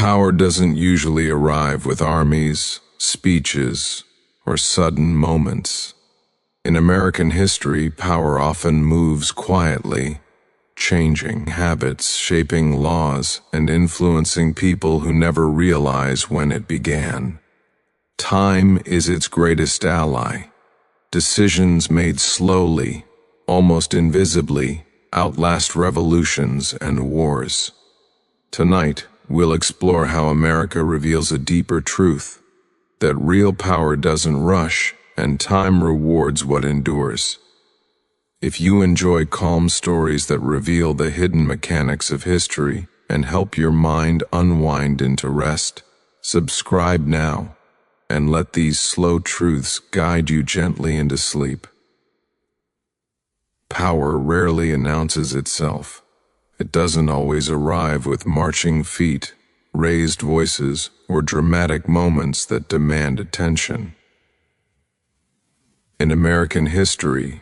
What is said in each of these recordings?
Power doesn't usually arrive with armies, speeches, or sudden moments. In American history, power often moves quietly, changing habits, shaping laws, and influencing people who never realize when it began. Time is its greatest ally. Decisions made slowly, almost invisibly, outlast revolutions and wars. Tonight, we'll explore how America reveals a deeper truth, that real power doesn't rush and time rewards what endures. If you enjoy calm stories that reveal the hidden mechanics of history and help your mind unwind into rest, subscribe now and let these slow truths guide you gently into sleep. Power rarely announces itself. It doesn't always arrive with marching feet, raised voices, or dramatic moments that demand attention. In American history,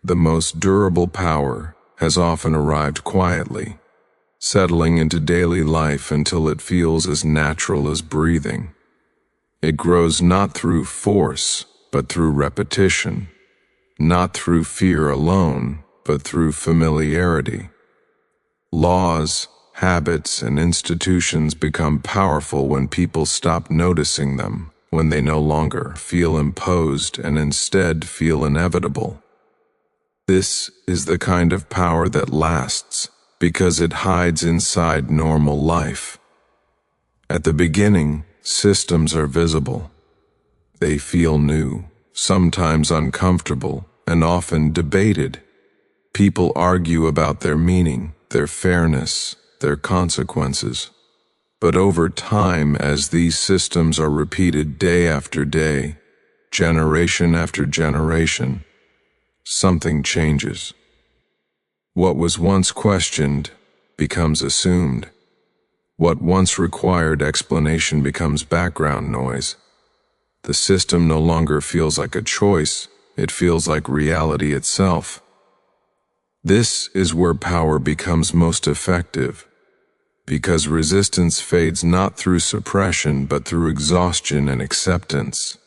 the most durable power has often arrived quietly, settling into daily life until it feels as natural as breathing. It grows not through force, but through repetition, not through fear alone, but through familiarity. Laws, habits, and institutions become powerful when people stop noticing them, when they no longer feel imposed and instead feel inevitable. This is the kind of power that lasts because it hides inside normal life. At the beginning, systems are visible. They feel new, sometimes uncomfortable, and often debated. People argue about their meaning, their fairness, their consequences. But over time, as these systems are repeated day after day, generation after generation, something changes. What was once questioned becomes assumed. What once required explanation becomes background noise. The system no longer feels like a choice, it feels like reality itself. This is where power becomes most effective, because resistance fades not through suppression but through exhaustion and acceptance.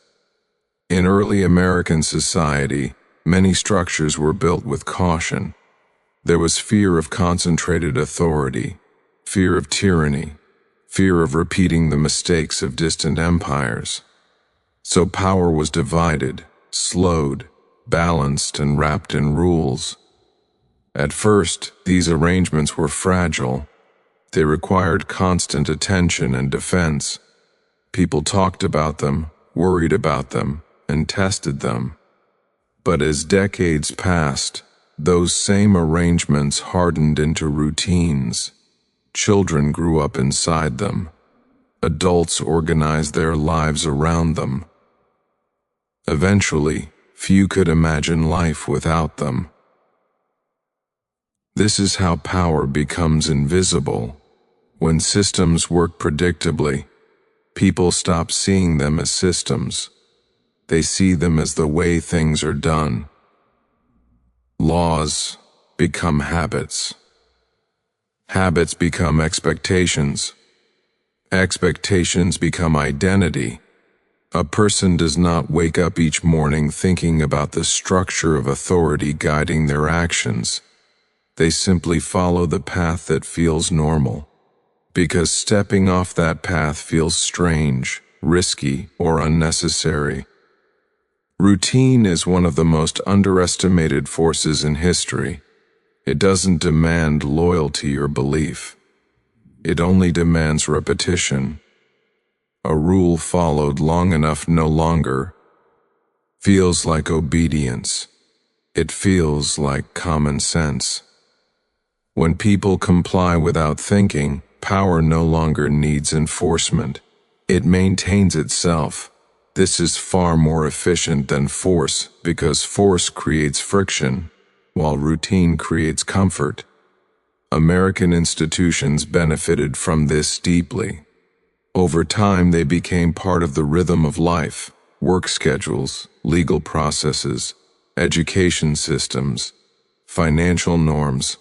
In early American society, many structures were built with caution. There was fear of concentrated authority, fear of tyranny, fear of repeating the mistakes of distant empires. So power was divided, slowed, balanced, and wrapped in rules. At first, these arrangements were fragile. They required constant attention and defense. People talked about them, worried about them, and tested them. But as decades passed, those same arrangements hardened into routines. Children grew up inside them. Adults organized their lives around them. Eventually, few could imagine life without them. This is how power becomes invisible. When systems work predictably, people stop seeing them as systems. They see them as the way things are done. Laws become habits. Habits become expectations. Expectations become identity. A person does not wake up each morning thinking about the structure of authority guiding their actions. They simply follow the path that feels normal, because stepping off that path feels strange, risky, or unnecessary. Routine is one of the most underestimated forces in history. It doesn't demand loyalty or belief. It only demands repetition. A rule followed long enough no longer feels like obedience. It feels like common sense. When people comply without thinking, power no longer needs enforcement. It maintains itself. This is far more efficient than force because force creates friction, while routine creates comfort. American institutions benefited from this deeply. Over time, they became part of the rhythm of life: work schedules, legal processes, education systems, financial norms.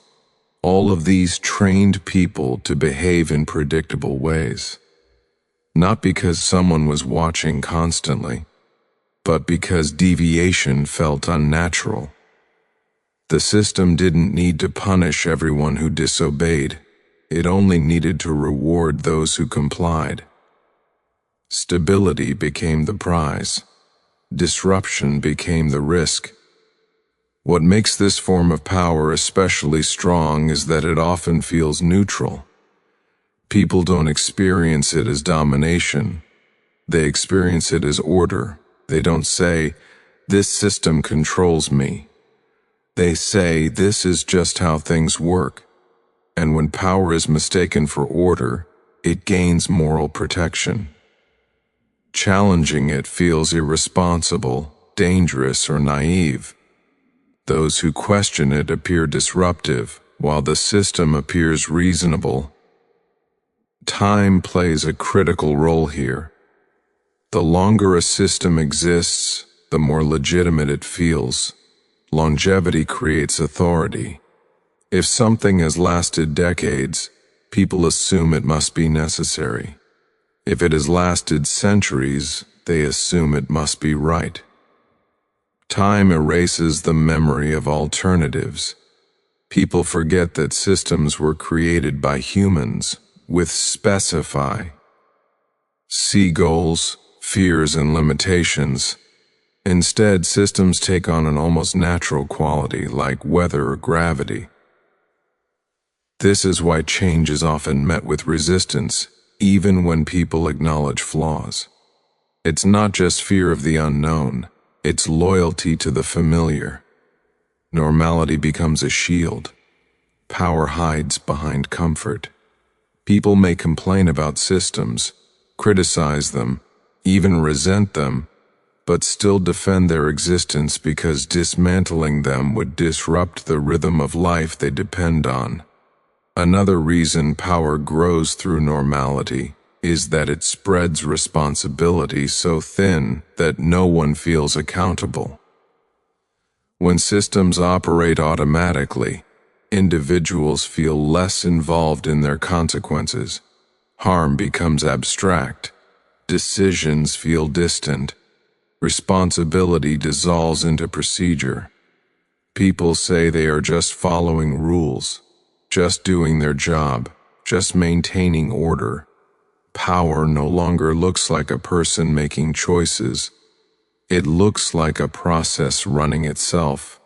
All of these trained people to behave in predictable ways. not because someone was watching constantly, but because deviation felt unnatural. The system didn't need to punish everyone who disobeyed. It only needed to reward those who complied. Stability became the prize. Disruption became the risk. What makes this form of power especially strong is that it often feels neutral. People don't experience it as domination. They experience it as order. They don't say, "This system controls me." They say, "This is just how things work." And when power is mistaken for order, it gains moral protection. Challenging it feels irresponsible, dangerous, or naive. Those who question it appear disruptive, while the system appears reasonable. Time plays a critical role here. The longer a system exists, the more legitimate it feels. Longevity creates authority. If something has lasted decades, people assume it must be necessary. If it has lasted centuries, they assume it must be right. Time erases the memory of alternatives. People forget that systems were created by humans with see goals, fears, and limitations. Instead, systems take on an almost natural quality like weather or gravity. This is why change is often met with resistance, even when people acknowledge flaws. It's not just fear of the unknown, it's loyalty to the familiar. Normality becomes a shield. Power hides behind comfort. People may complain about systems, criticize them, even resent them, but still defend their existence because dismantling them would disrupt the rhythm of life they depend on. Another reason power grows through normality is that it spreads responsibility so thin that no one feels accountable. When systems operate automatically, individuals feel less involved in their consequences. Harm becomes abstract. Decisions feel distant. Responsibility dissolves into procedure. People say they are just following rules, just doing their job, just maintaining order. Power no longer looks like a person making choices. It looks like a process running itself.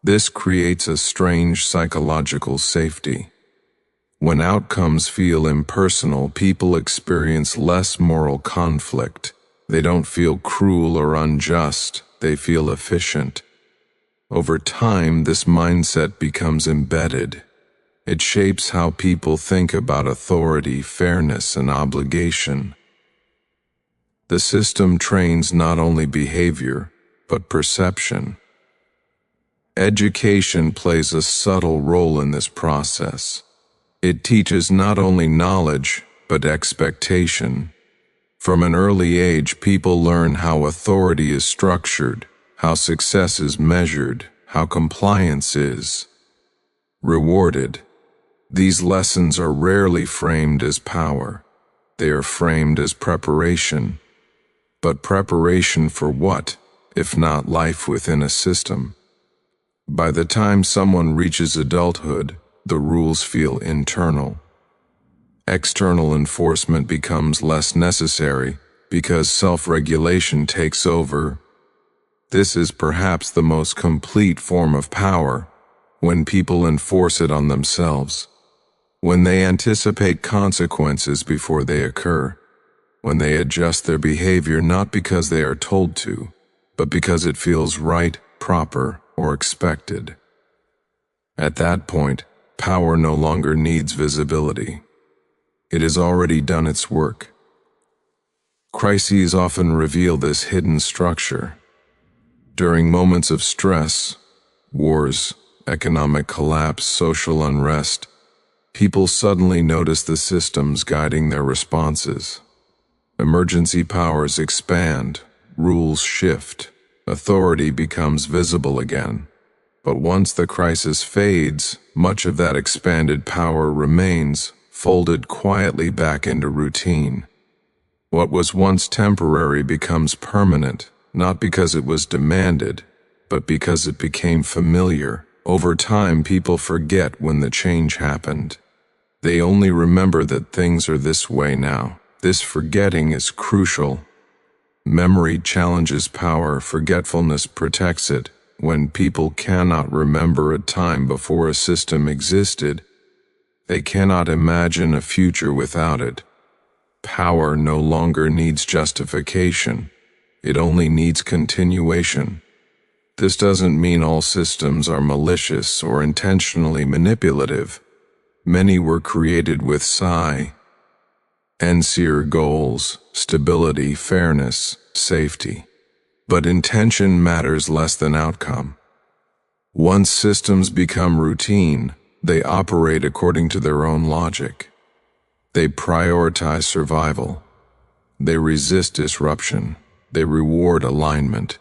This creates a strange psychological safety. When outcomes feel impersonal, people experience less moral conflict. They don't feel cruel or unjust, they feel efficient. Over time, this mindset becomes embedded. It shapes how people think about authority, fairness, and obligation. The system trains not only behavior, but perception. Education plays a subtle role in this process. It teaches not only knowledge, but expectation. From an early age, people learn how authority is structured, how success is measured, how compliance is rewarded. These lessons are rarely framed as power. They are framed as preparation. But preparation for what, if not life within a system? By the time someone reaches adulthood, the rules feel internal. External enforcement becomes less necessary because self-regulation takes over. This is perhaps the most complete form of power, when people enforce it on themselves. When they anticipate consequences before they occur. When they adjust their behavior not because they are told to, but because it feels right, proper, or expected. At that point, power no longer needs visibility. It has already done its work. Crises often reveal this hidden structure. During moments of stress, wars, economic collapse, social unrest, people suddenly notice the systems guiding their responses. Emergency powers expand, rules shift, authority becomes visible again. But once the crisis fades, much of that expanded power remains, folded quietly back into routine. What was once temporary becomes permanent, not because it was demanded, but because it became familiar. Over time, people forget when the change happened. They only remember that things are this way now. This forgetting is crucial. Memory challenges power, forgetfulness protects it. When people cannot remember a time before a system existed, they cannot imagine a future without it. Power no longer needs justification. It only needs continuation. This doesn't mean all systems are malicious or intentionally manipulative. Many were created with sincere goals, stability, fairness, safety. But intention matters less than outcome. Once systems become routine, they operate according to their own logic. They prioritize survival. They resist disruption. They reward alignment.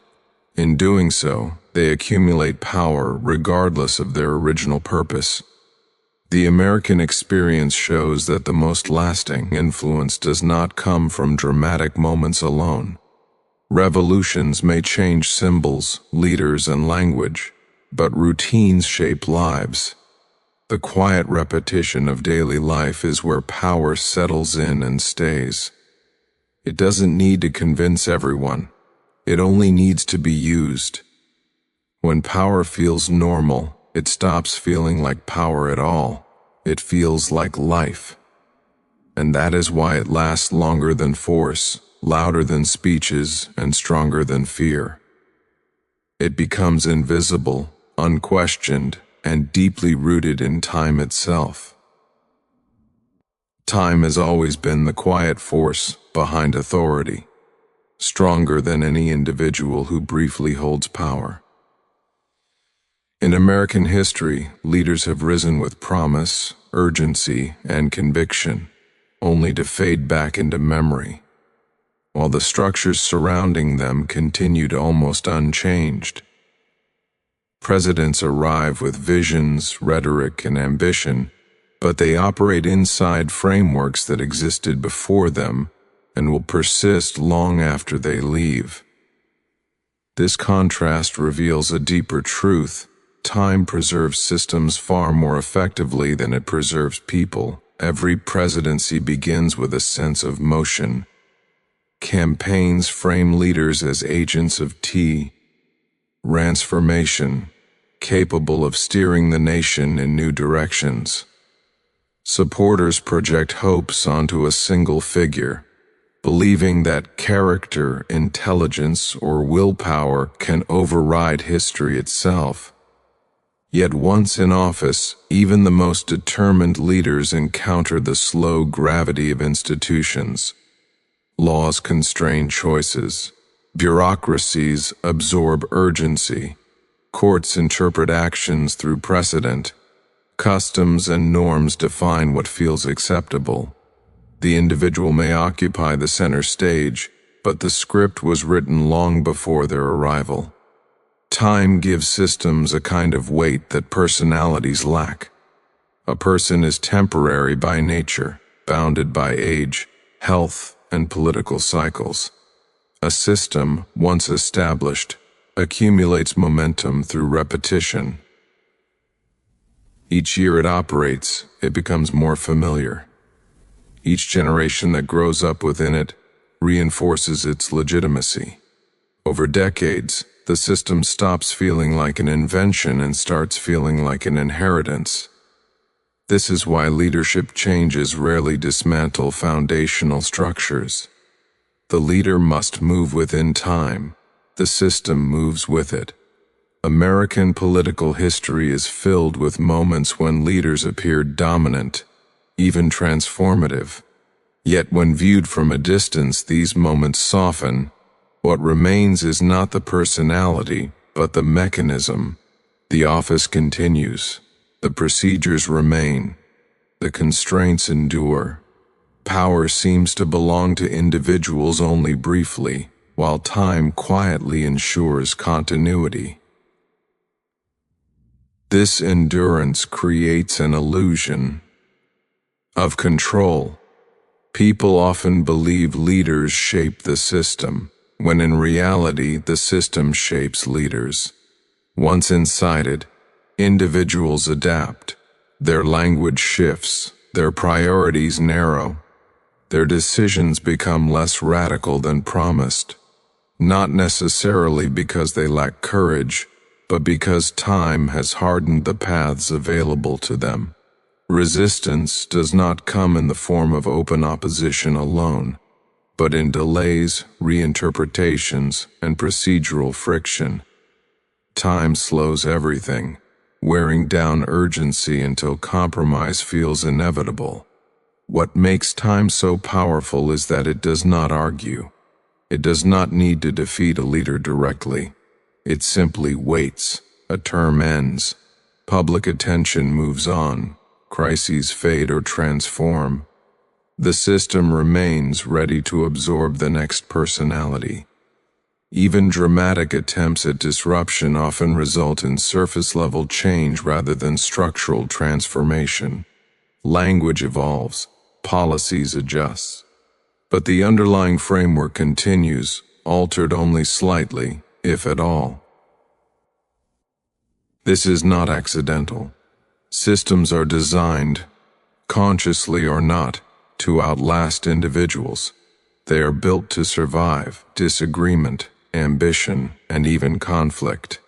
In doing so, they accumulate power regardless of their original purpose. The American experience shows that the most lasting influence does not come from dramatic moments alone. Revolutions may change symbols, leaders, and language, but routines shape lives. The quiet repetition of daily life is where power settles in and stays. It doesn't need to convince everyone. It only needs to be used. When power feels normal, it stops feeling like power at all. It feels like life. And that is why it lasts longer than force, louder than speeches, and stronger than fear. It becomes invisible, unquestioned, and deeply rooted in time itself. Time has always been the quiet force behind authority, stronger than any individual who briefly holds power. In American history, leaders have risen with promise, urgency, and conviction, only to fade back into memory, while the structures surrounding them continued almost unchanged. Presidents arrive with visions, rhetoric, and ambition, but they operate inside frameworks that existed before them and will persist long after they leave. This contrast reveals a deeper truth. Time preserves systems far more effectively than it preserves people. Every presidency begins with a sense of motion. Campaigns frame leaders as agents of transformation, capable of steering the nation in new directions. Supporters project hopes onto a single figure, believing that character, intelligence, or willpower can override history itself. Yet once in office, even the most determined leaders encounter the slow gravity of institutions. Laws constrain choices. Bureaucracies absorb urgency. Courts interpret actions through precedent. Customs and norms define what feels acceptable. The individual may occupy the center stage, but the script was written long before their arrival. Time gives systems a kind of weight that personalities lack. A person is temporary by nature, bounded by age, health, and political cycles. A system, once established, accumulates momentum through repetition. Each year it operates, it becomes more familiar. Each generation that grows up within it reinforces its legitimacy. Over decades, the system stops feeling like an invention and starts feeling like an inheritance. This is why leadership changes rarely dismantle foundational structures. The leader must move within time. The system moves with it. American political history is filled with moments when leaders appeared dominant, even transformative. Yet when viewed from a distance, these moments soften. What remains is not the personality, but the mechanism. The office continues. The procedures remain. The constraints endure. Power seems to belong to individuals only briefly, while time quietly ensures continuity. This endurance creates an illusion of control. People often believe leaders shape the system, when in reality the system shapes leaders. Once inside it, individuals adapt. Their language shifts, their priorities narrow. Their decisions become less radical than promised, not necessarily because they lack courage, but because time has hardened the paths available to them. Resistance does not come in the form of open opposition alone, but in delays, reinterpretations, and procedural friction. Time slows everything, wearing down urgency until compromise feels inevitable. What makes time so powerful is that it does not argue. It does not need to defeat a leader directly. It simply waits. A term ends. Public attention moves on. Crises fade or transform. The system remains ready to absorb the next personality. Even dramatic attempts at disruption often result in surface-level change rather than structural transformation. Language evolves. Policies adjust. But the underlying framework continues, altered only slightly, if at all. This is not accidental. Systems are designed, consciously or not, to outlast individuals. They are built to survive disagreement, ambition, and even conflict.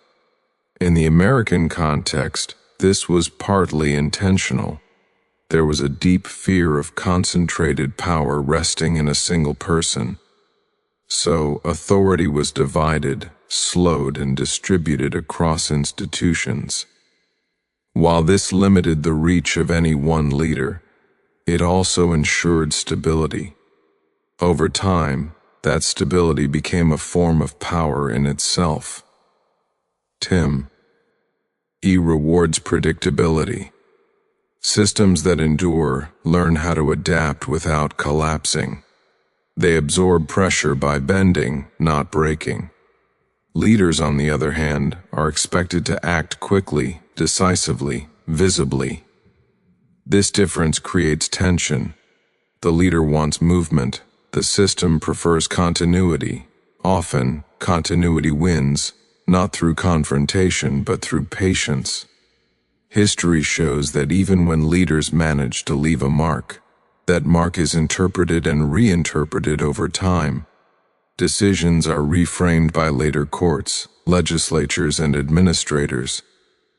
In the American context, this was partly intentional. There was a deep fear of concentrated power resting in a single person. So, authority was divided, slowed, and distributed across institutions. While this limited the reach of any one leader, it also ensured stability. Over time, that stability became a form of power in itself. Tim. E rewards predictability. Systems that endure learn how to adapt without collapsing. They absorb pressure by bending, not breaking. Leaders, on the other hand, are expected to act quickly, decisively, visibly. This difference creates tension. The leader wants movement. The system prefers continuity. Often, continuity wins, not through confrontation, but through patience. History shows that even when leaders manage to leave a mark, that mark is interpreted and reinterpreted over time. Decisions are reframed by later courts, legislatures, and administrators.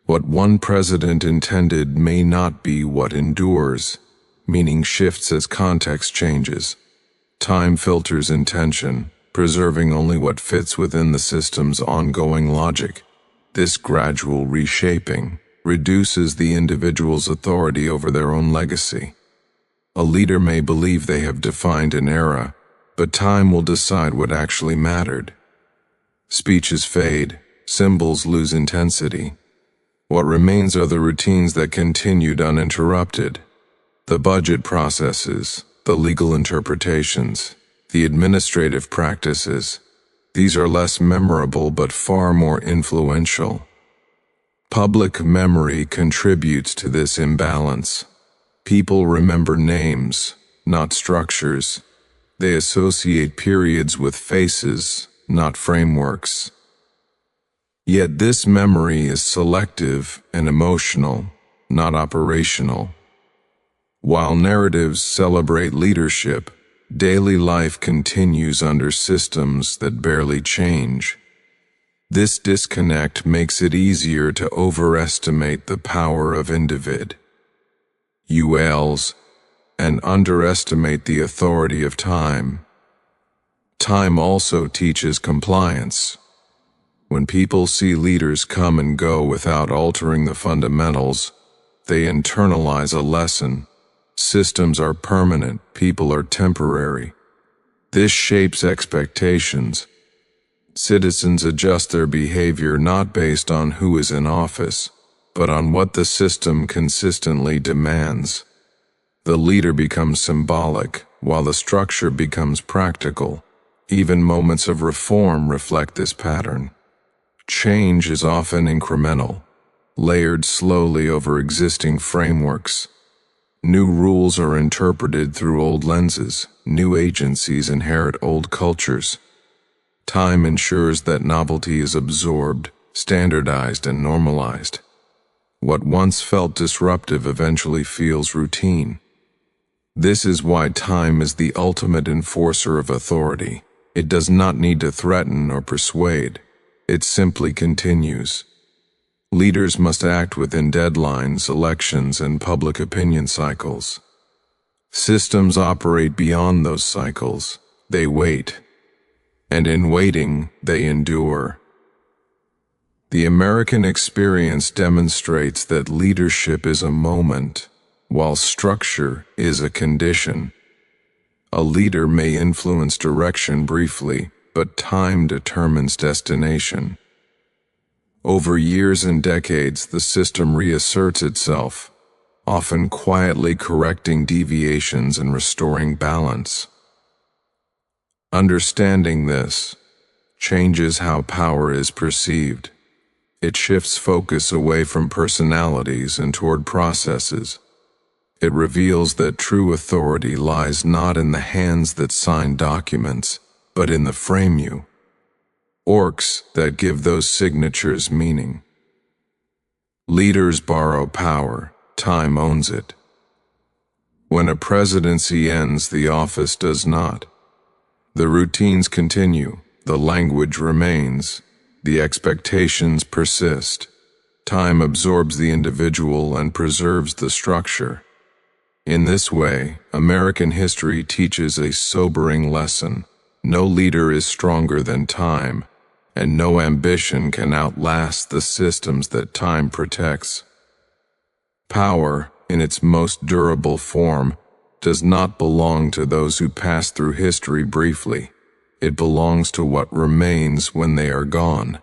What one president intended may not be what endures. Meaning shifts as context changes. Time filters intention, preserving only what fits within the system's ongoing logic. This gradual reshaping reduces the individual's authority over their own legacy. A leader may believe they have defined an era, but time will decide what actually mattered. Speeches fade, symbols lose intensity. What remains are the routines that continued uninterrupted. The budget processes, the legal interpretations, the administrative practices. These are less memorable but far more influential. Public memory contributes to this imbalance. People remember names, not structures. They associate periods with faces, not frameworks. Yet this memory is selective and emotional, not operational. While narratives celebrate leadership, daily life continues under systems that barely change. This disconnect makes it easier to overestimate the power of individuals and underestimate the authority of time. Time also teaches compliance. When people see leaders come and go without altering the fundamentals, they internalize a lesson. Systems are permanent, people are temporary. This shapes expectations. Citizens adjust their behavior not based on who is in office, but on what the system consistently demands. The leader becomes symbolic, while the structure becomes practical. Even moments of reform reflect this pattern. Change is often incremental, layered slowly over existing frameworks. New rules are interpreted through old lenses. New agencies inherit old cultures. Time ensures that novelty is absorbed, standardized, and normalized. What once felt disruptive eventually feels routine. This is why time is the ultimate enforcer of authority. It does not need to threaten or persuade. It simply continues. Leaders must act within deadlines, elections, and public opinion cycles. Systems operate beyond those cycles. They wait. And in waiting, they endure. The American experience demonstrates that leadership is a moment, while structure is a condition. A leader may influence direction briefly, but time determines destination. Over years and decades, the system reasserts itself, often quietly correcting deviations and restoring balance. Understanding this changes how power is perceived. It shifts focus away from personalities and toward processes. It reveals that true authority lies not in the hands that sign documents, but in the frameu, orcs that give those signatures meaning. Leaders borrow power, time owns it. When a presidency ends, the office does not. The routines continue, the language remains, the expectations persist. Time absorbs the individual and preserves the structure. In this way, American history teaches a sobering lesson. No leader is stronger than time, and no ambition can outlast the systems that time protects. Power, in its most durable form, does not belong to those who pass through history briefly. It belongs to what remains when they are gone.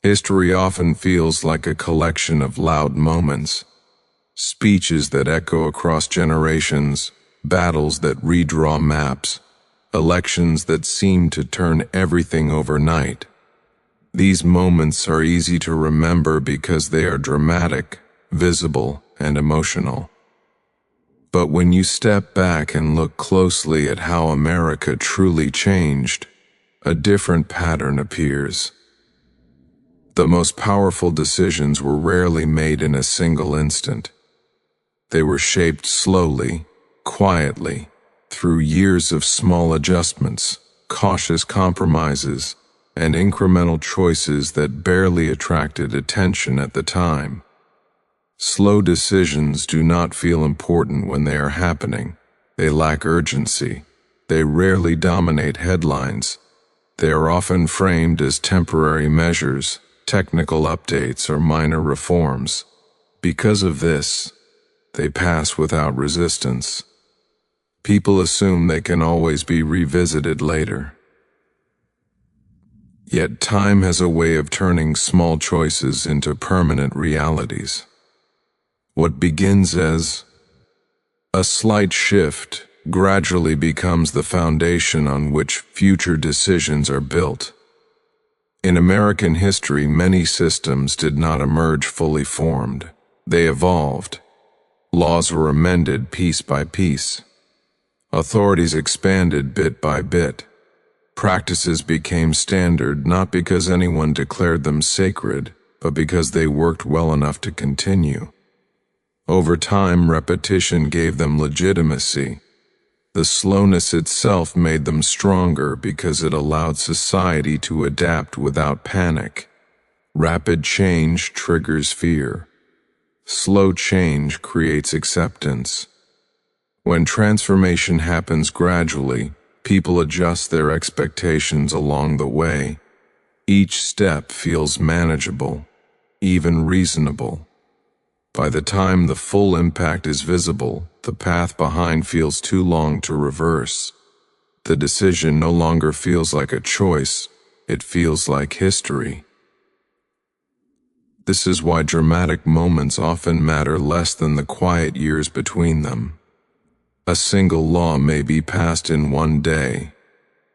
History often feels like a collection of loud moments, speeches that echo across generations, battles that redraw maps, elections that seem to turn everything overnight. These moments are easy to remember because they are dramatic, visible, and emotional. But when you step back and look closely at how America truly changed, a different pattern appears. The most powerful decisions were rarely made in a single instant. They were shaped slowly, quietly, through years of small adjustments, cautious compromises, and incremental choices that barely attracted attention at the time. Slow decisions do not feel important when they are happening. They lack urgency. They rarely dominate headlines. They are often framed as temporary measures, technical updates, or minor reforms. Because of this, they pass without resistance. People assume they can always be revisited later. Yet time has a way of turning small choices into permanent realities. What begins as a slight shift gradually becomes the foundation on which future decisions are built. In American history, many systems did not emerge fully formed. They evolved. Laws were amended piece by piece. Authorities expanded bit by bit. Practices became standard not because anyone declared them sacred, but because they worked well enough to continue. Over time, repetition gave them legitimacy. The slowness itself made them stronger because it allowed society to adapt without panic. Rapid change triggers fear. Slow change creates acceptance. When transformation happens gradually, people adjust their expectations along the way. Each step feels manageable, even reasonable. By the time the full impact is visible, the path behind feels too long to reverse. The decision no longer feels like a choice, it feels like history. This is why dramatic moments often matter less than the quiet years between them. A single law may be passed in one day,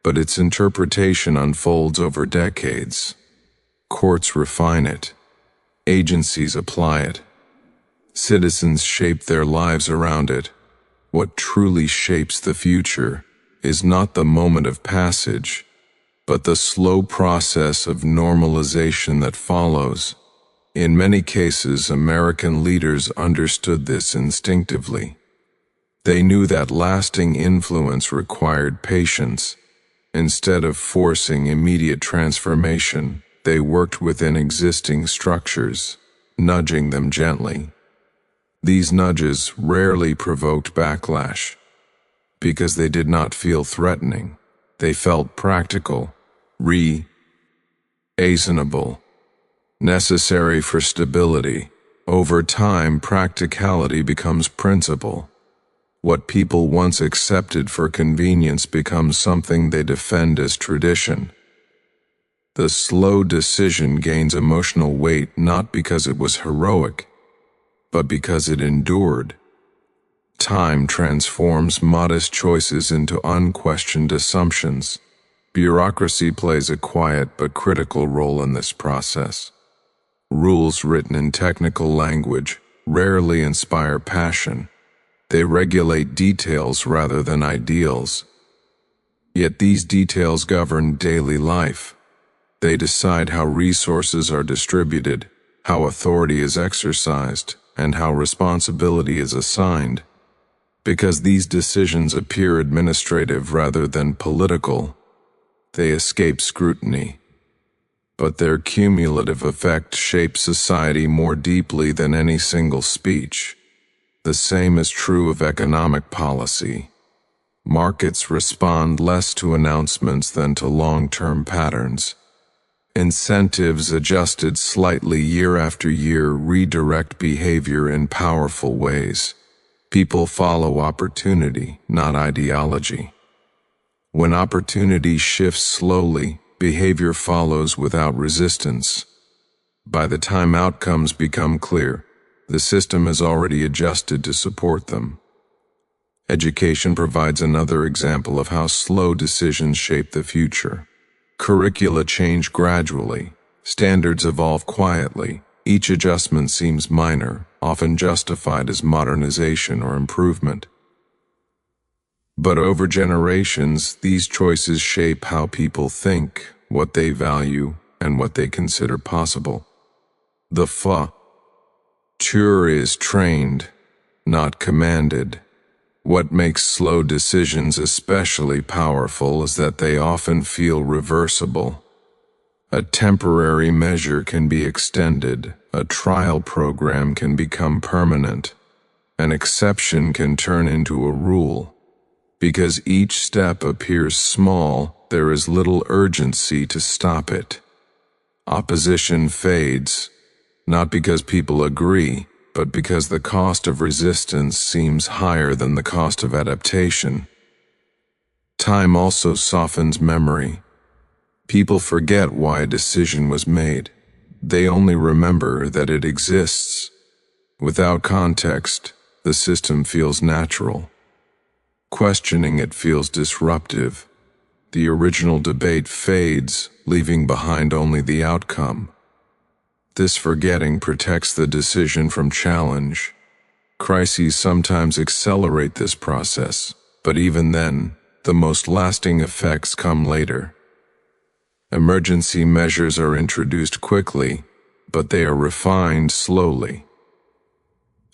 but its interpretation unfolds over decades. Courts refine it. Agencies apply it. Citizens shape their lives around it. What truly shapes the future is not the moment of passage, but the slow process of normalization that follows. In many cases, American leaders understood this instinctively. They knew that lasting influence required patience. Instead of forcing immediate transformation, they worked within existing structures, nudging them gently. These nudges rarely provoked backlash, because they did not feel threatening. They felt practical, reasonable, necessary for stability. Over time, practicality becomes principle. What people once accepted for convenience becomes something they defend as tradition. The slow decision gains emotional weight not because it was heroic, but because it endured. Time transforms modest choices into unquestioned assumptions. Bureaucracy plays a quiet but critical role in this process. Rules written in technical language rarely inspire passion. They regulate details rather than ideals. Yet these details govern daily life. They decide how resources are distributed, how authority is exercised, and how responsibility is assigned. Because these decisions appear administrative rather than political, they escape scrutiny. But their cumulative effect shapes society more deeply than any single speech. The same is true of economic policy. Markets respond less to announcements than to long-term patterns. Incentives adjusted slightly year after year redirect behavior in powerful ways. People follow opportunity, not ideology. When opportunity shifts slowly, behavior follows without resistance. By the time outcomes become clear, the system has already adjusted to support them. Education provides another example of how slow decisions shape the future. Curricula change gradually. Standards evolve quietly. Each adjustment seems minor, often justified as modernization or improvement. But over generations, these choices shape how people think, what they value, and what they consider possible. The future is trained, not commanded. What makes slow decisions especially powerful is that they often feel reversible. A temporary measure can be extended, a trial program can become permanent, an exception can turn into a rule. Because each step appears small, there is little urgency to stop it. Opposition fades, not because people agree, but because the cost of resistance seems higher than the cost of adaptation. Time also softens memory. People forget why a decision was made. They only remember that it exists. Without context, the system feels natural. Questioning it feels disruptive. The original debate fades, leaving behind only the outcome. This forgetting protects the decision from challenge. Crises sometimes accelerate this process, but even then, the most lasting effects come later. Emergency measures are introduced quickly, but they are refined slowly.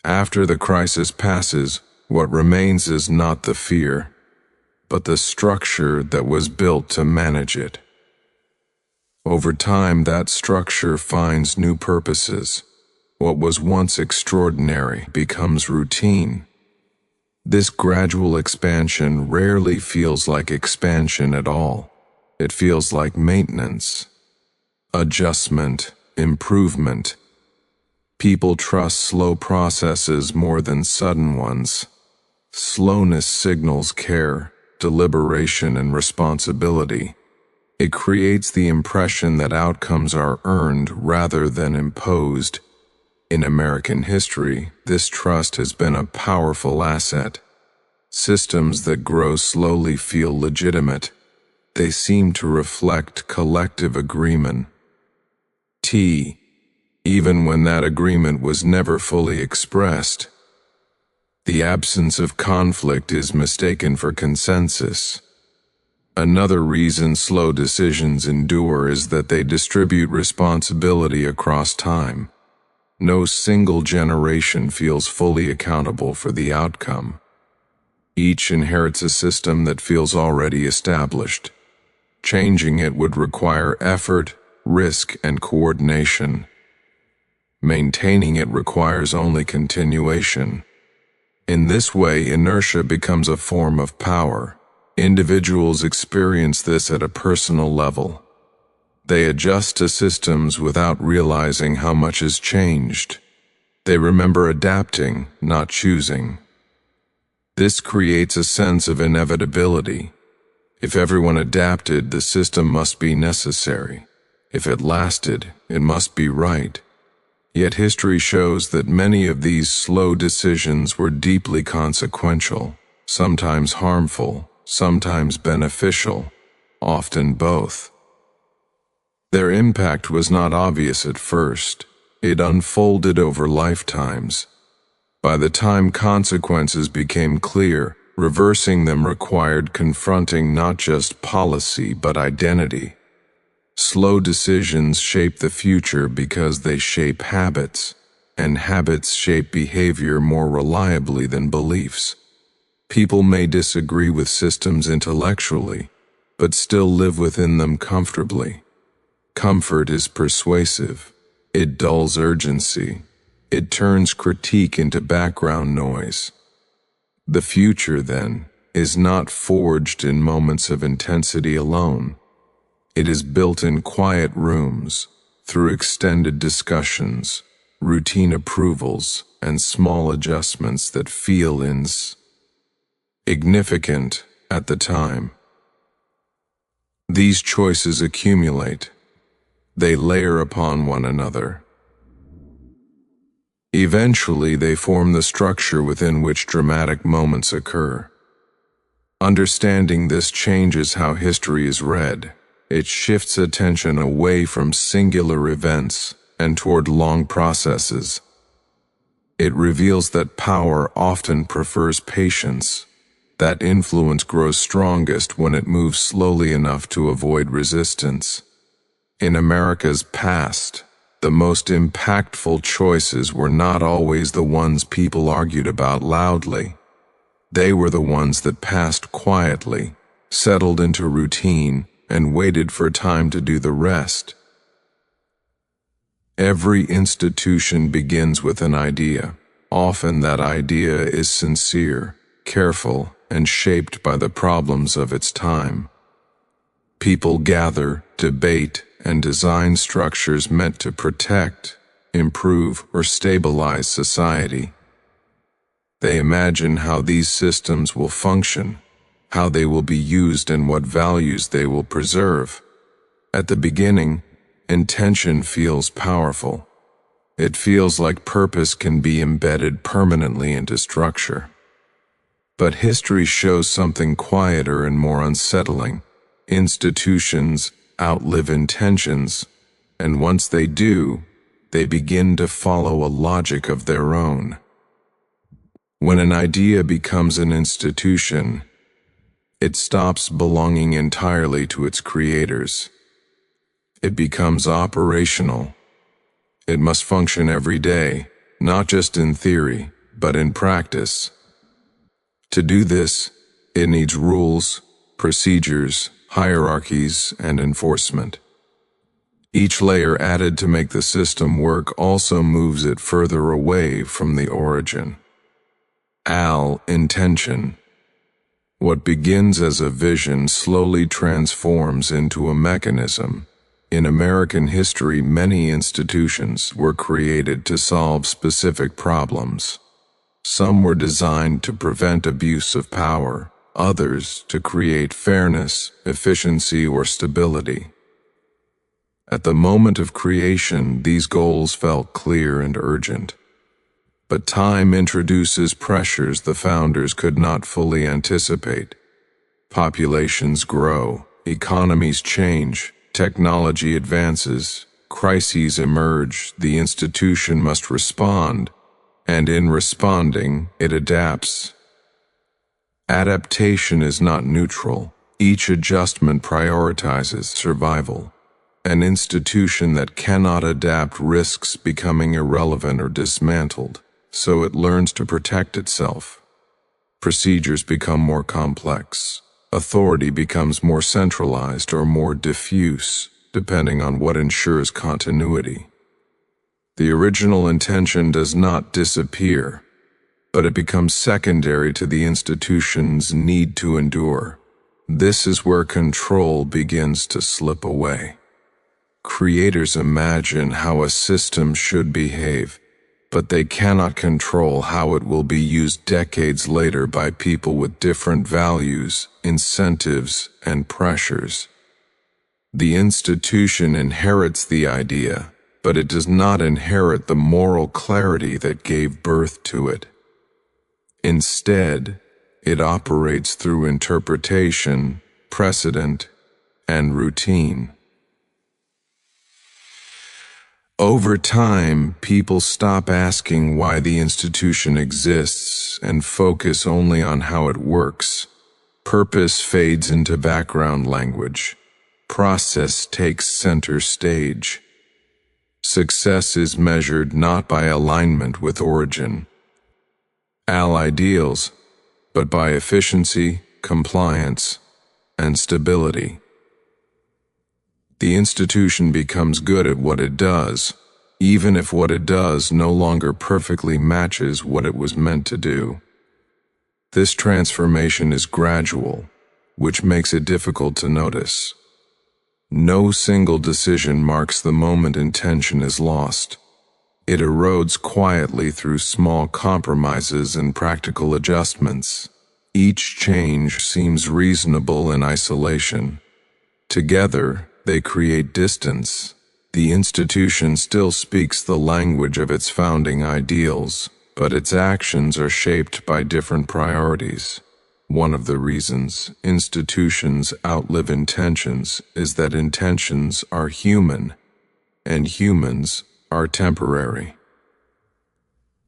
After the crisis passes, what remains is not the fear, but the structure that was built to manage it. Over time, that structure finds new purposes. What was once extraordinary becomes routine. This gradual expansion rarely feels like expansion at all. It feels like maintenance, adjustment, improvement. People trust slow processes more than sudden ones. Slowness signals care, deliberation, and responsibility. It creates the impression that outcomes are earned rather than imposed. In American history, this trust has been a powerful asset. Systems that grow slowly feel legitimate. They seem to reflect collective agreement. even when that agreement was never fully expressed. The absence of conflict is mistaken for consensus. Another reason slow decisions endure is that they distribute responsibility across time. No single generation feels fully accountable for the outcome. Each inherits a system that feels already established. Changing it would require effort, risk, and coordination. Maintaining it requires only continuation. In this way, inertia becomes a form of power. Individuals experience this at a personal level. They adjust to systems without realizing how much has changed. They remember adapting, not choosing. This creates a sense of inevitability. If everyone adapted, the system must be necessary. If it lasted, it must be right. Yet history shows that many of these slow decisions were deeply consequential, sometimes harmful, sometimes beneficial, often both. Their impact was not obvious at first. It unfolded over lifetimes. By the time consequences became clear, reversing them required confronting not just policy but identity. Slow decisions shape the future because they shape habits, and habits shape behavior more reliably than beliefs. People may disagree with systems intellectually, but still live within them comfortably. Comfort is persuasive. It dulls urgency. It turns critique into background noise. The future, then, is not forged in moments of intensity alone. It is built in quiet rooms, through extended discussions, routine approvals, and small adjustments that feel insignificant at the time. These choices accumulate. They layer upon one another. Eventually, they form the structure within which dramatic moments occur. Understanding this changes how history is read. It shifts attention away from singular events and toward long processes. It reveals that power often prefers patience. That influence grows strongest when it moves slowly enough to avoid resistance. In America's past, the most impactful choices were not always the ones people argued about loudly. They were the ones that passed quietly, settled into routine, and waited for time to do the rest. Every institution begins with an idea. Often that idea is sincere, careful, and shaped by the problems of its time. People gather, debate, and design structures meant to protect, improve, or stabilize society. They imagine how these systems will function, how they will be used, and what values they will preserve. At the beginning, intention feels powerful. It feels like purpose can be embedded permanently into structure. But history shows something quieter and more unsettling. Institutions outlive intentions, and once they do, they begin to follow a logic of their own. When an idea becomes an institution, it stops belonging entirely to its creators. It becomes operational. It must function every day, not just in theory, but in practice. To do this, it needs rules, procedures, hierarchies, and enforcement. Each layer added to make the system work also moves it further away from the origin. Intention. What begins as a vision slowly transforms into a mechanism. In American history, many institutions were created to solve specific problems. Some were designed to prevent abuse of power, others to create fairness, efficiency, or stability. At the moment of creation, these goals felt clear and urgent. But time introduces pressures the founders could not fully anticipate. Populations grow, economies change, technology advances, crises emerge, the institution must respond, and in responding, it adapts. Adaptation is not neutral. Each adjustment prioritizes survival. An institution that cannot adapt risks becoming irrelevant or dismantled, so it learns to protect itself. Procedures become more complex. Authority becomes more centralized or more diffuse, depending on what ensures continuity. The original intention does not disappear, but it becomes secondary to the institution's need to endure. This is where control begins to slip away. Creators imagine how a system should behave, but they cannot control how it will be used decades later by people with different values, incentives, and pressures. The institution inherits the idea, but it does not inherit the moral clarity that gave birth to it. Instead, it operates through interpretation, precedent, and routine. Over time, people stop asking why the institution exists and focus only on how it works. Purpose fades into background language. Process takes center stage. Success is measured not by alignment with origin, ideals, but by efficiency, compliance, and stability. The institution becomes good at what it does, even if what it does no longer perfectly matches what it was meant to do. This transformation is gradual, which makes it difficult to notice. No single decision marks the moment intention is lost. It erodes quietly through small compromises and practical adjustments. Each change seems reasonable in isolation. Together, they create distance. The institution still speaks the language of its founding ideals, but its actions are shaped by different priorities. One of the reasons institutions outlive intentions is that intentions are human, and humans are temporary.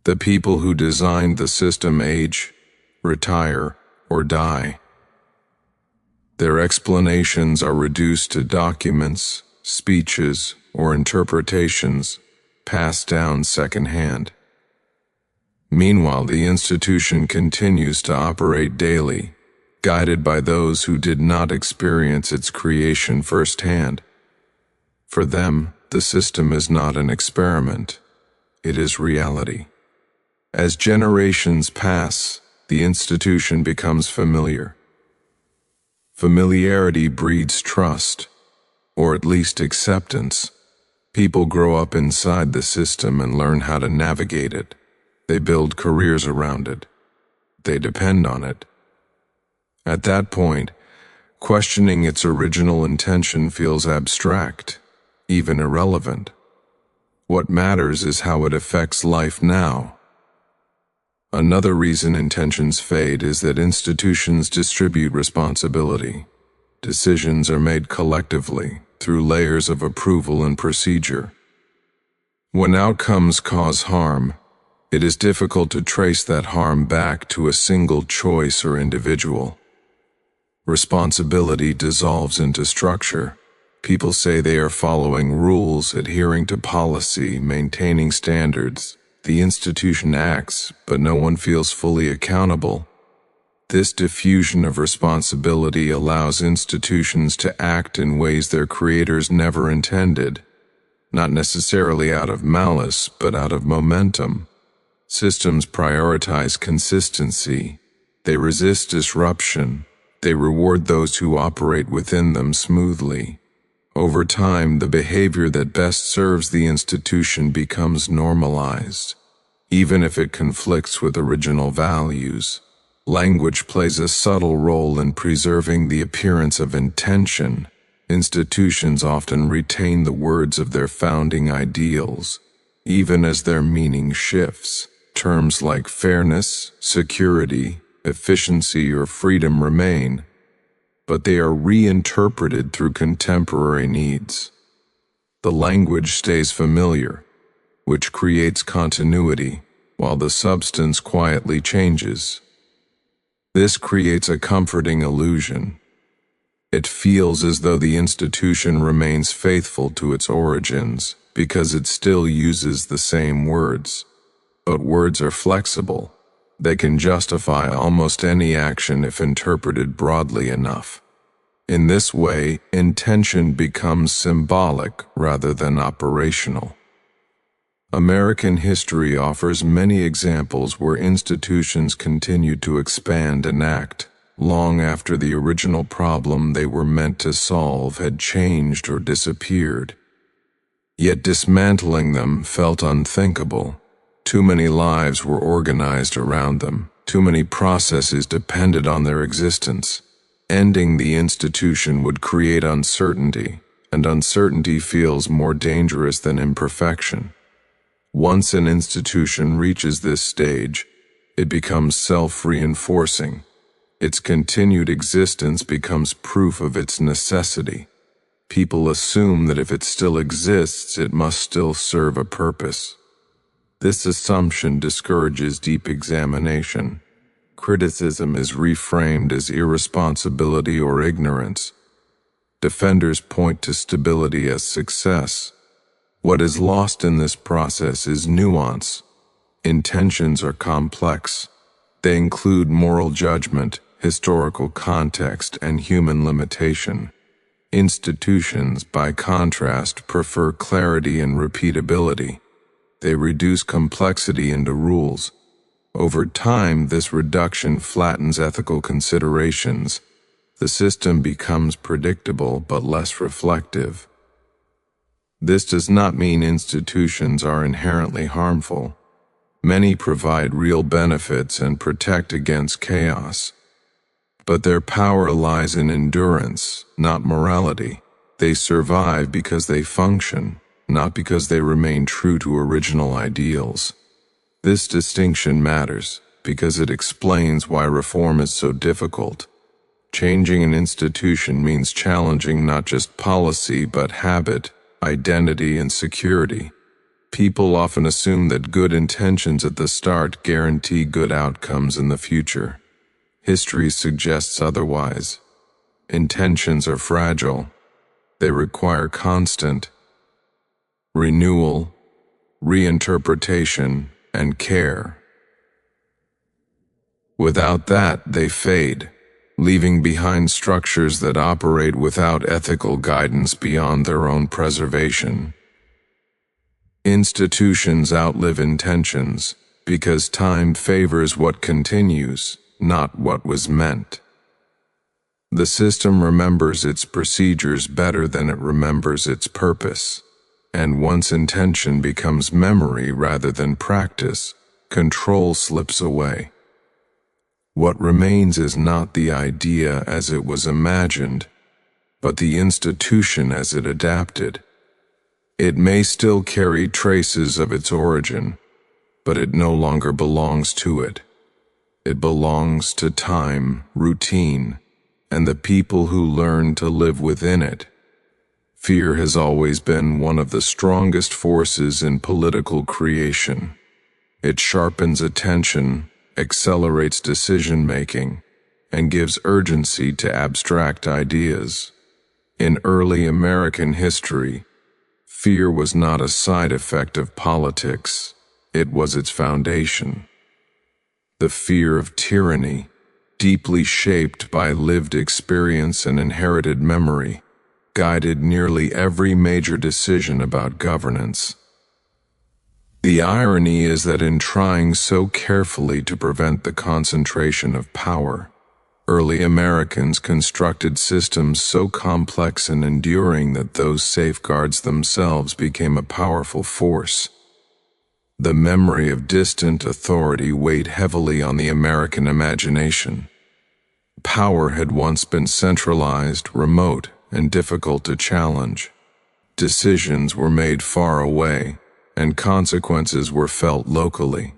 The people who designed the system age, retire, or die. Their explanations are reduced to documents, speeches, or interpretations passed down secondhand. Meanwhile, the institution continues to operate daily, guided by those who did not experience its creation firsthand. For them, the system is not an experiment, it is reality. As generations pass, the institution becomes familiar. Familiarity breeds trust, or at least acceptance. People grow up inside the system and learn how to navigate it. They build careers around it. They depend on it. At that point, questioning its original intention feels abstract, even irrelevant. What matters is how it affects life now. Another reason intentions fade is that institutions distribute responsibility. Decisions are made collectively, through layers of approval and procedure. When outcomes cause harm, it is difficult to trace that harm back to a single choice or individual. Responsibility dissolves into structure. People say they are following rules, adhering to policy, maintaining standards. The institution acts, but no one feels fully accountable. This diffusion of responsibility allows institutions to act in ways their creators never intended, not necessarily out of malice, but out of momentum. Systems prioritize consistency. They resist disruption. They reward those who operate within them smoothly. Over time, the behavior that best serves the institution becomes normalized, even if it conflicts with original values. Language plays a subtle role in preserving the appearance of intention. Institutions often retain the words of their founding ideals, even as their meaning shifts. Terms like fairness, security, efficiency, or freedom remain, but they are reinterpreted through contemporary needs. The language stays familiar, which creates continuity, while the substance quietly changes. This creates a comforting illusion. It feels as though the institution remains faithful to its origins because it still uses the same words. But words are flexible. They can justify almost any action if interpreted broadly enough. In this way, intention becomes symbolic rather than operational. American history offers many examples where institutions continued to expand and act long after the original problem they were meant to solve had changed or disappeared. Yet dismantling them felt unthinkable. Too many lives were organized around them. Too many processes depended on their existence. Ending the institution would create uncertainty, and uncertainty feels more dangerous than imperfection. Once an institution reaches this stage, it becomes self-reinforcing. Its continued existence becomes proof of its necessity. People assume that if it still exists, it must still serve a purpose. This assumption discourages deep examination. Criticism is reframed as irresponsibility or ignorance. Defenders point to stability as success. What is lost in this process is nuance. Intentions are complex. They include moral judgment, historical context, and human limitation. Institutions, by contrast, prefer clarity and repeatability. They reduce complexity into rules. Over time, this reduction flattens ethical considerations. The system becomes predictable but less reflective. This does not mean institutions are inherently harmful. Many provide real benefits and protect against chaos. But their power lies in endurance, not morality. They survive because they function, not because they remain true to original ideals. This distinction matters because it explains why reform is so difficult. Changing an institution means challenging not just policy but habit, identity, and security. People often assume that good intentions at the start guarantee good outcomes in the future. History suggests otherwise. Intentions are fragile. They require constant renewal, reinterpretation, and care. Without that, they fade, leaving behind structures that operate without ethical guidance beyond their own preservation. Institutions outlive intentions because time favors what continues, not what was meant. The system remembers its procedures better than it remembers its purpose, and once intention becomes memory rather than practice, control slips away. What remains is not the idea as it was imagined, but the institution as it adapted. It may still carry traces of its origin, but it no longer belongs to it. It belongs to time, routine, and the people who learn to live within it. Fear has always been one of the strongest forces in political creation. It sharpens attention, accelerates decision-making, and gives urgency to abstract ideas. In early American history, fear was not a side effect of politics, it was its foundation. The fear of tyranny, deeply shaped by lived experience and inherited memory, guided nearly every major decision about governance. The irony is that in trying so carefully to prevent the concentration of power, early Americans constructed systems so complex and enduring that those safeguards themselves became a powerful force. The memory of distant authority weighed heavily on the American imagination. Power had once been centralized, remote, and difficult to challenge. Decisions were made far away, and consequences were felt locally.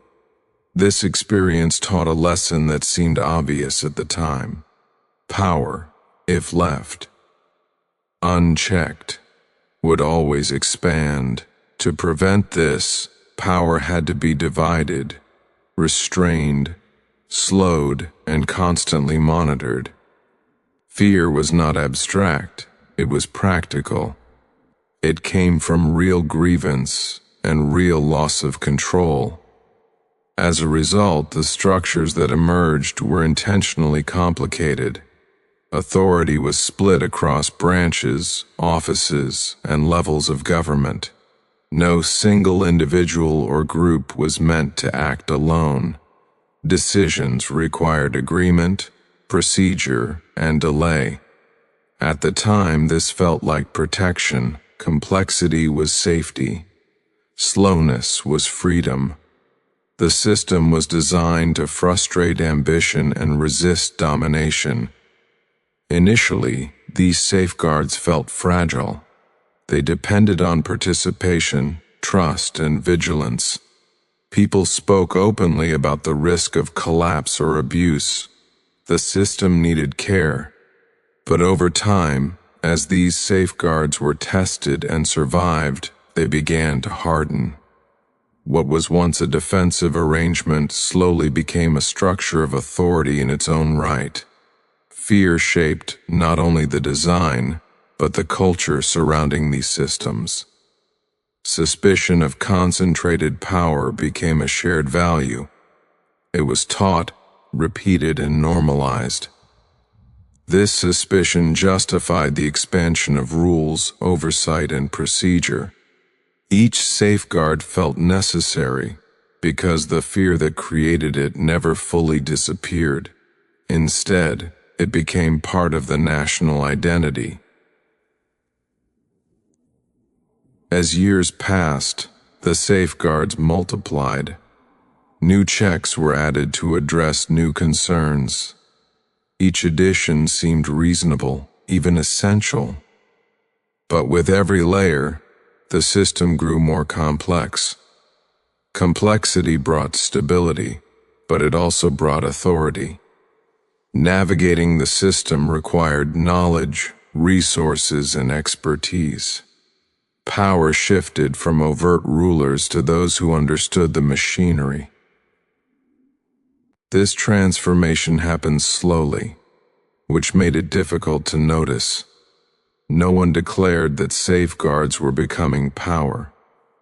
This experience taught a lesson that seemed obvious at the time. Power, if left unchecked, would always expand. To prevent this, power had to be divided, restrained, slowed, and constantly monitored. Fear was not abstract, it was practical. It came from real grievance and real loss of control. As a result, the structures that emerged were intentionally complicated. Authority was split across branches, offices, and levels of government. No single individual or group was meant to act alone. Decisions required agreement, procedure, and delay. At the time, this felt like protection. Complexity was safety. Slowness was freedom. The system was designed to frustrate ambition and resist domination. Initially, these safeguards felt fragile. They depended on participation, trust, and vigilance. People spoke openly about the risk of collapse or abuse. The system needed care. But over time, as these safeguards were tested and survived, they began to harden. What was once a defensive arrangement slowly became a structure of authority in its own right. Fear shaped not only the design, but the culture surrounding these systems. Suspicion of concentrated power became a shared value. It was taught, repeated, and normalized. This suspicion justified the expansion of rules, oversight, and procedure. Each safeguard felt necessary because the fear that created it never fully disappeared. Instead, it became part of the national identity. As years passed, the safeguards multiplied. New checks were added to address new concerns. Each addition seemed reasonable, even essential. But with every layer, the system grew more complex. Complexity brought stability, but it also brought authority. Navigating the system required knowledge, resources, and expertise. Power shifted from overt rulers to those who understood the machinery. This transformation happened slowly, which made it difficult to notice. No one declared that safeguards were becoming power.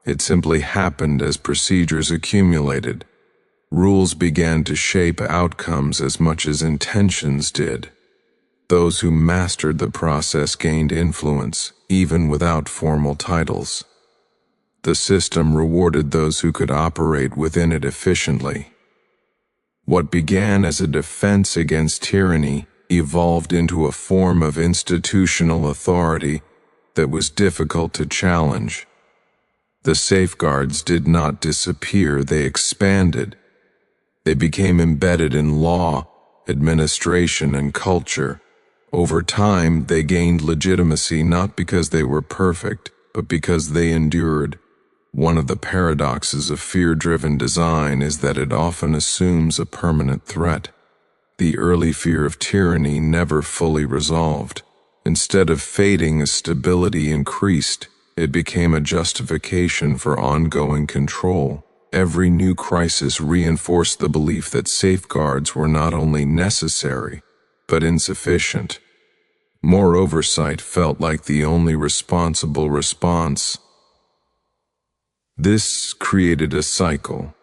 It simply happened as procedures accumulated. Rules began to shape outcomes as much as intentions did. Those who mastered the process gained influence, even without formal titles. The system rewarded those who could operate within it efficiently. What began as a defense against tyranny evolved into a form of institutional authority that was difficult to challenge. The safeguards did not disappear, they expanded. They became embedded in law, administration, and culture. Over time, they gained legitimacy not because they were perfect, but because they endured. One of the paradoxes of fear-driven design is that it often assumes a permanent threat. The early fear of tyranny never fully resolved. Instead of fading as stability increased, it became a justification for ongoing control. Every new crisis reinforced the belief that safeguards were not only necessary, but insufficient. More oversight felt like the only responsible response. This created a cycle.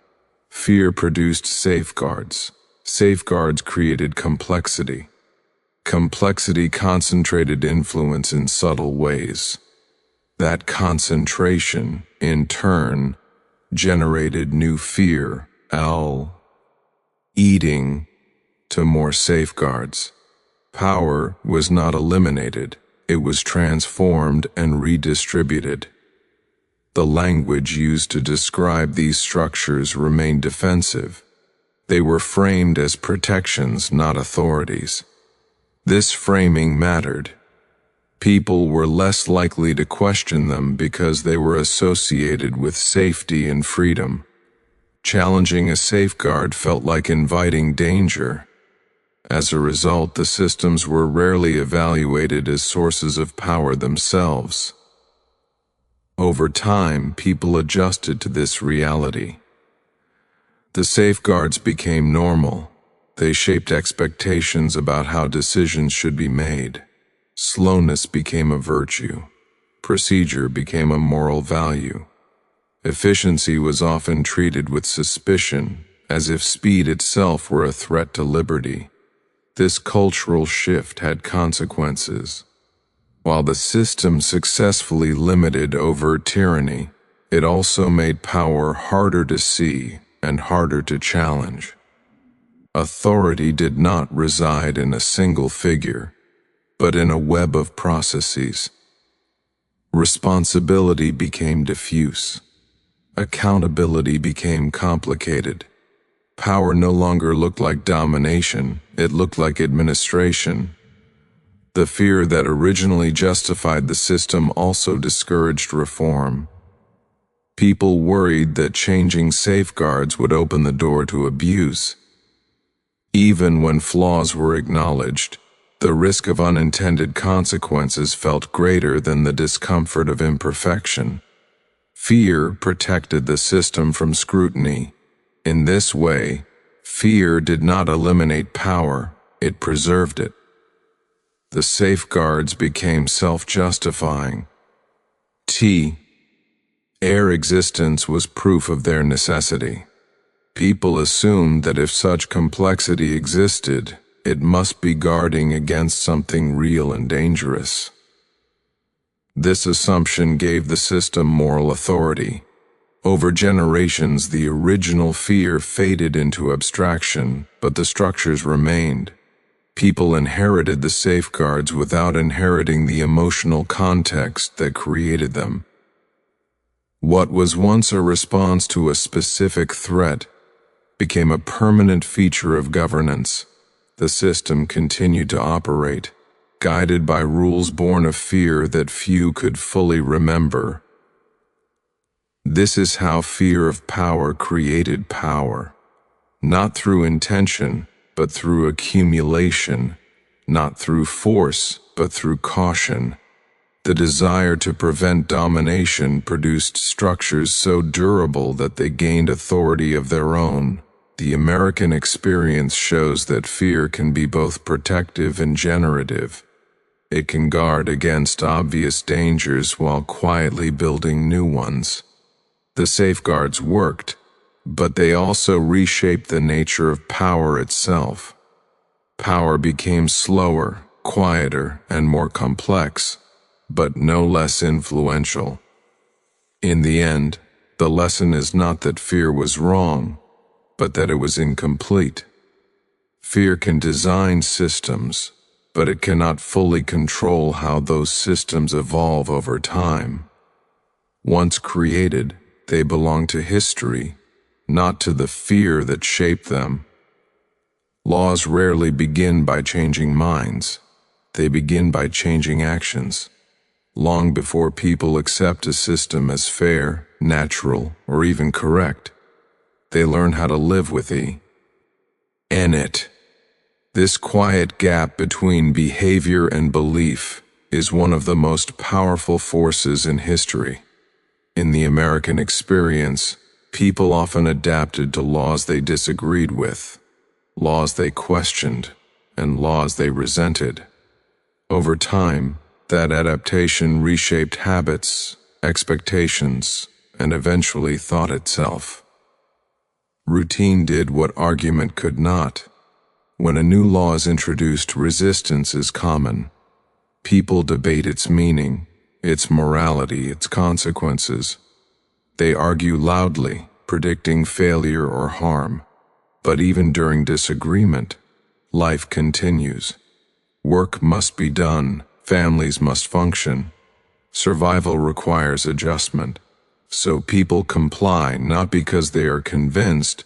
Fear produced safeguards. Safeguards created complexity. Complexity concentrated influence in subtle ways. That concentration, in turn, generated new fear, eating to more safeguards. Power was not eliminated, it was transformed and redistributed. The language used to describe these structures remained defensive. They were framed as protections, not authorities. This framing mattered. People were less likely to question them because they were associated with safety and freedom. Challenging a safeguard felt like inviting danger. As a result, the systems were rarely evaluated as sources of power themselves. Over time, people adjusted to this reality. The safeguards became normal. They shaped expectations about how decisions should be made. Slowness became a virtue. Procedure became a moral value. Efficiency was often treated with suspicion, as if speed itself were a threat to liberty. This cultural shift had consequences. While the system successfully limited overt tyranny, it also made power harder to see and harder to challenge. Authority did not reside in a single figure, but in a web of processes. Responsibility became diffuse. Accountability became complicated. Power no longer looked like domination, it looked like administration. The fear that originally justified the system also discouraged reform. People worried that changing safeguards would open the door to abuse. Even when flaws were acknowledged, the risk of unintended consequences felt greater than the discomfort of imperfection. Fear protected the system from scrutiny. In this way, fear did not eliminate power, it preserved it. The safeguards became self-justifying. Their existence was proof of their necessity. People assumed that if such complexity existed, it must be guarding against something real and dangerous. This assumption gave the system moral authority. Over generations, the original fear faded into abstraction, but the structures remained. People inherited the safeguards without inheriting the emotional context that created them. What was once a response to a specific threat became a permanent feature of governance. The system continued to operate, guided by rules born of fear that few could fully remember. This is how fear of power created power, not through intention, but through accumulation, not through force, but through caution. The desire to prevent domination produced structures so durable that they gained authority of their own. The American experience shows that fear can be both protective and generative. It can guard against obvious dangers while quietly building new ones. The safeguards worked, but they also reshaped the nature of power itself. Power became slower, quieter, and more complex, but no less influential. In the end, the lesson is not that fear was wrong, but that it was incomplete. Fear can design systems, but it cannot fully control how those systems evolve over time. Once created, they belong to history, not to the fear that shaped them. Laws rarely begin by changing minds. They begin by changing actions. Long before people accept a system as fair, natural, or even correct, they learn how to live with it. This quiet gap between behavior and belief is one of the most powerful forces in history. In the American experience, people often adapted to laws they disagreed with, laws they questioned, and laws they resented. Over time, that adaptation reshaped habits, expectations, and eventually thought itself. Routine did what argument could not. When a new law is introduced, resistance is common. People debate its meaning, its morality, its consequences. They argue loudly, predicting failure or harm. But even during disagreement, life continues. Work must be done, families must function. Survival requires adjustment. So people comply not because they are convinced,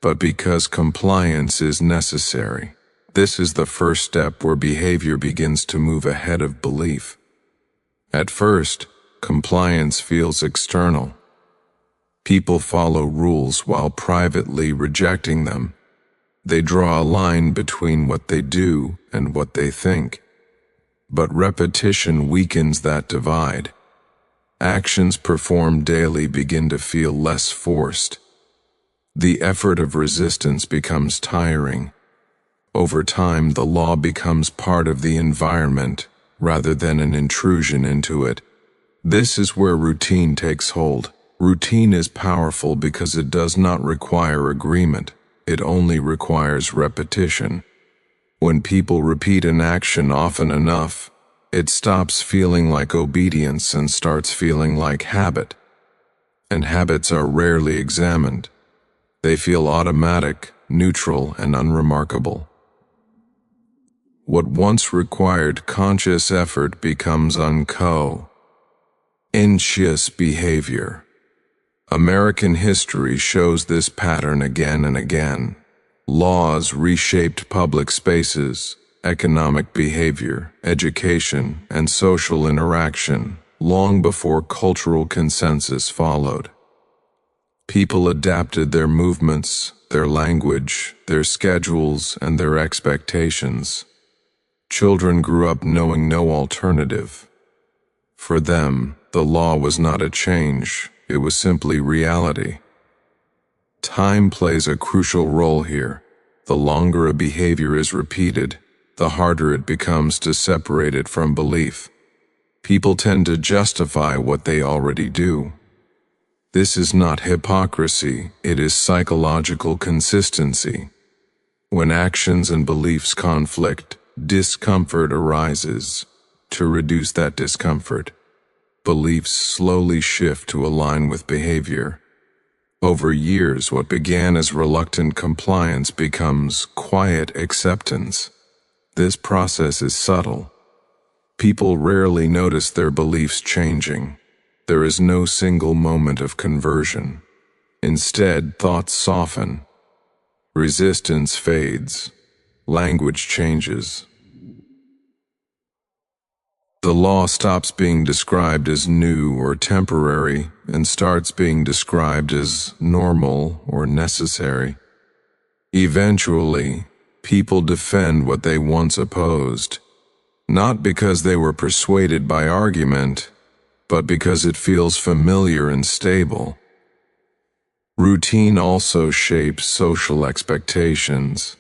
but because compliance is necessary. This is the first step where behavior begins to move ahead of belief. At first, compliance feels external. People follow rules while privately rejecting them. They draw a line between what they do and what they think. But repetition weakens that divide. actions performed daily begin to feel less forced. The effort of resistance becomes tiring. Over time, the law becomes part of the environment rather than an intrusion into it. This is where routine takes hold. Routine is powerful because it does not require agreement. It only requires repetition. When people repeat an action often enough, it stops feeling like obedience and starts feeling like habit. And habits are rarely examined. They feel automatic, neutral, and unremarkable. What once required conscious effort becomes unconscious behavior. American history shows this pattern again and again. Laws reshaped public spaces, economic behavior, education, and social interaction long before cultural consensus followed. People adapted their movements, their language, their schedules, and their expectations. Children grew up knowing no alternative. For them, the law was not a change, it was simply reality. Time plays a crucial role here. The longer a behavior is repeated, the harder it becomes to separate it from belief. People tend to justify what they already do. This is not hypocrisy, it is psychological consistency. When actions and beliefs conflict, discomfort arises. To reduce that discomfort, beliefs slowly shift to align with behavior. Over years, what began as reluctant compliance becomes quiet acceptance. This process is subtle. People rarely notice their beliefs changing. There is no single moment of conversion. Instead, thoughts soften. Resistance fades. Language changes. The law stops being described as new or temporary and starts being described as normal or necessary. Eventually, people defend what they once opposed, not because they were persuaded by argument, but because it feels familiar and stable. Routine also shapes social expectations.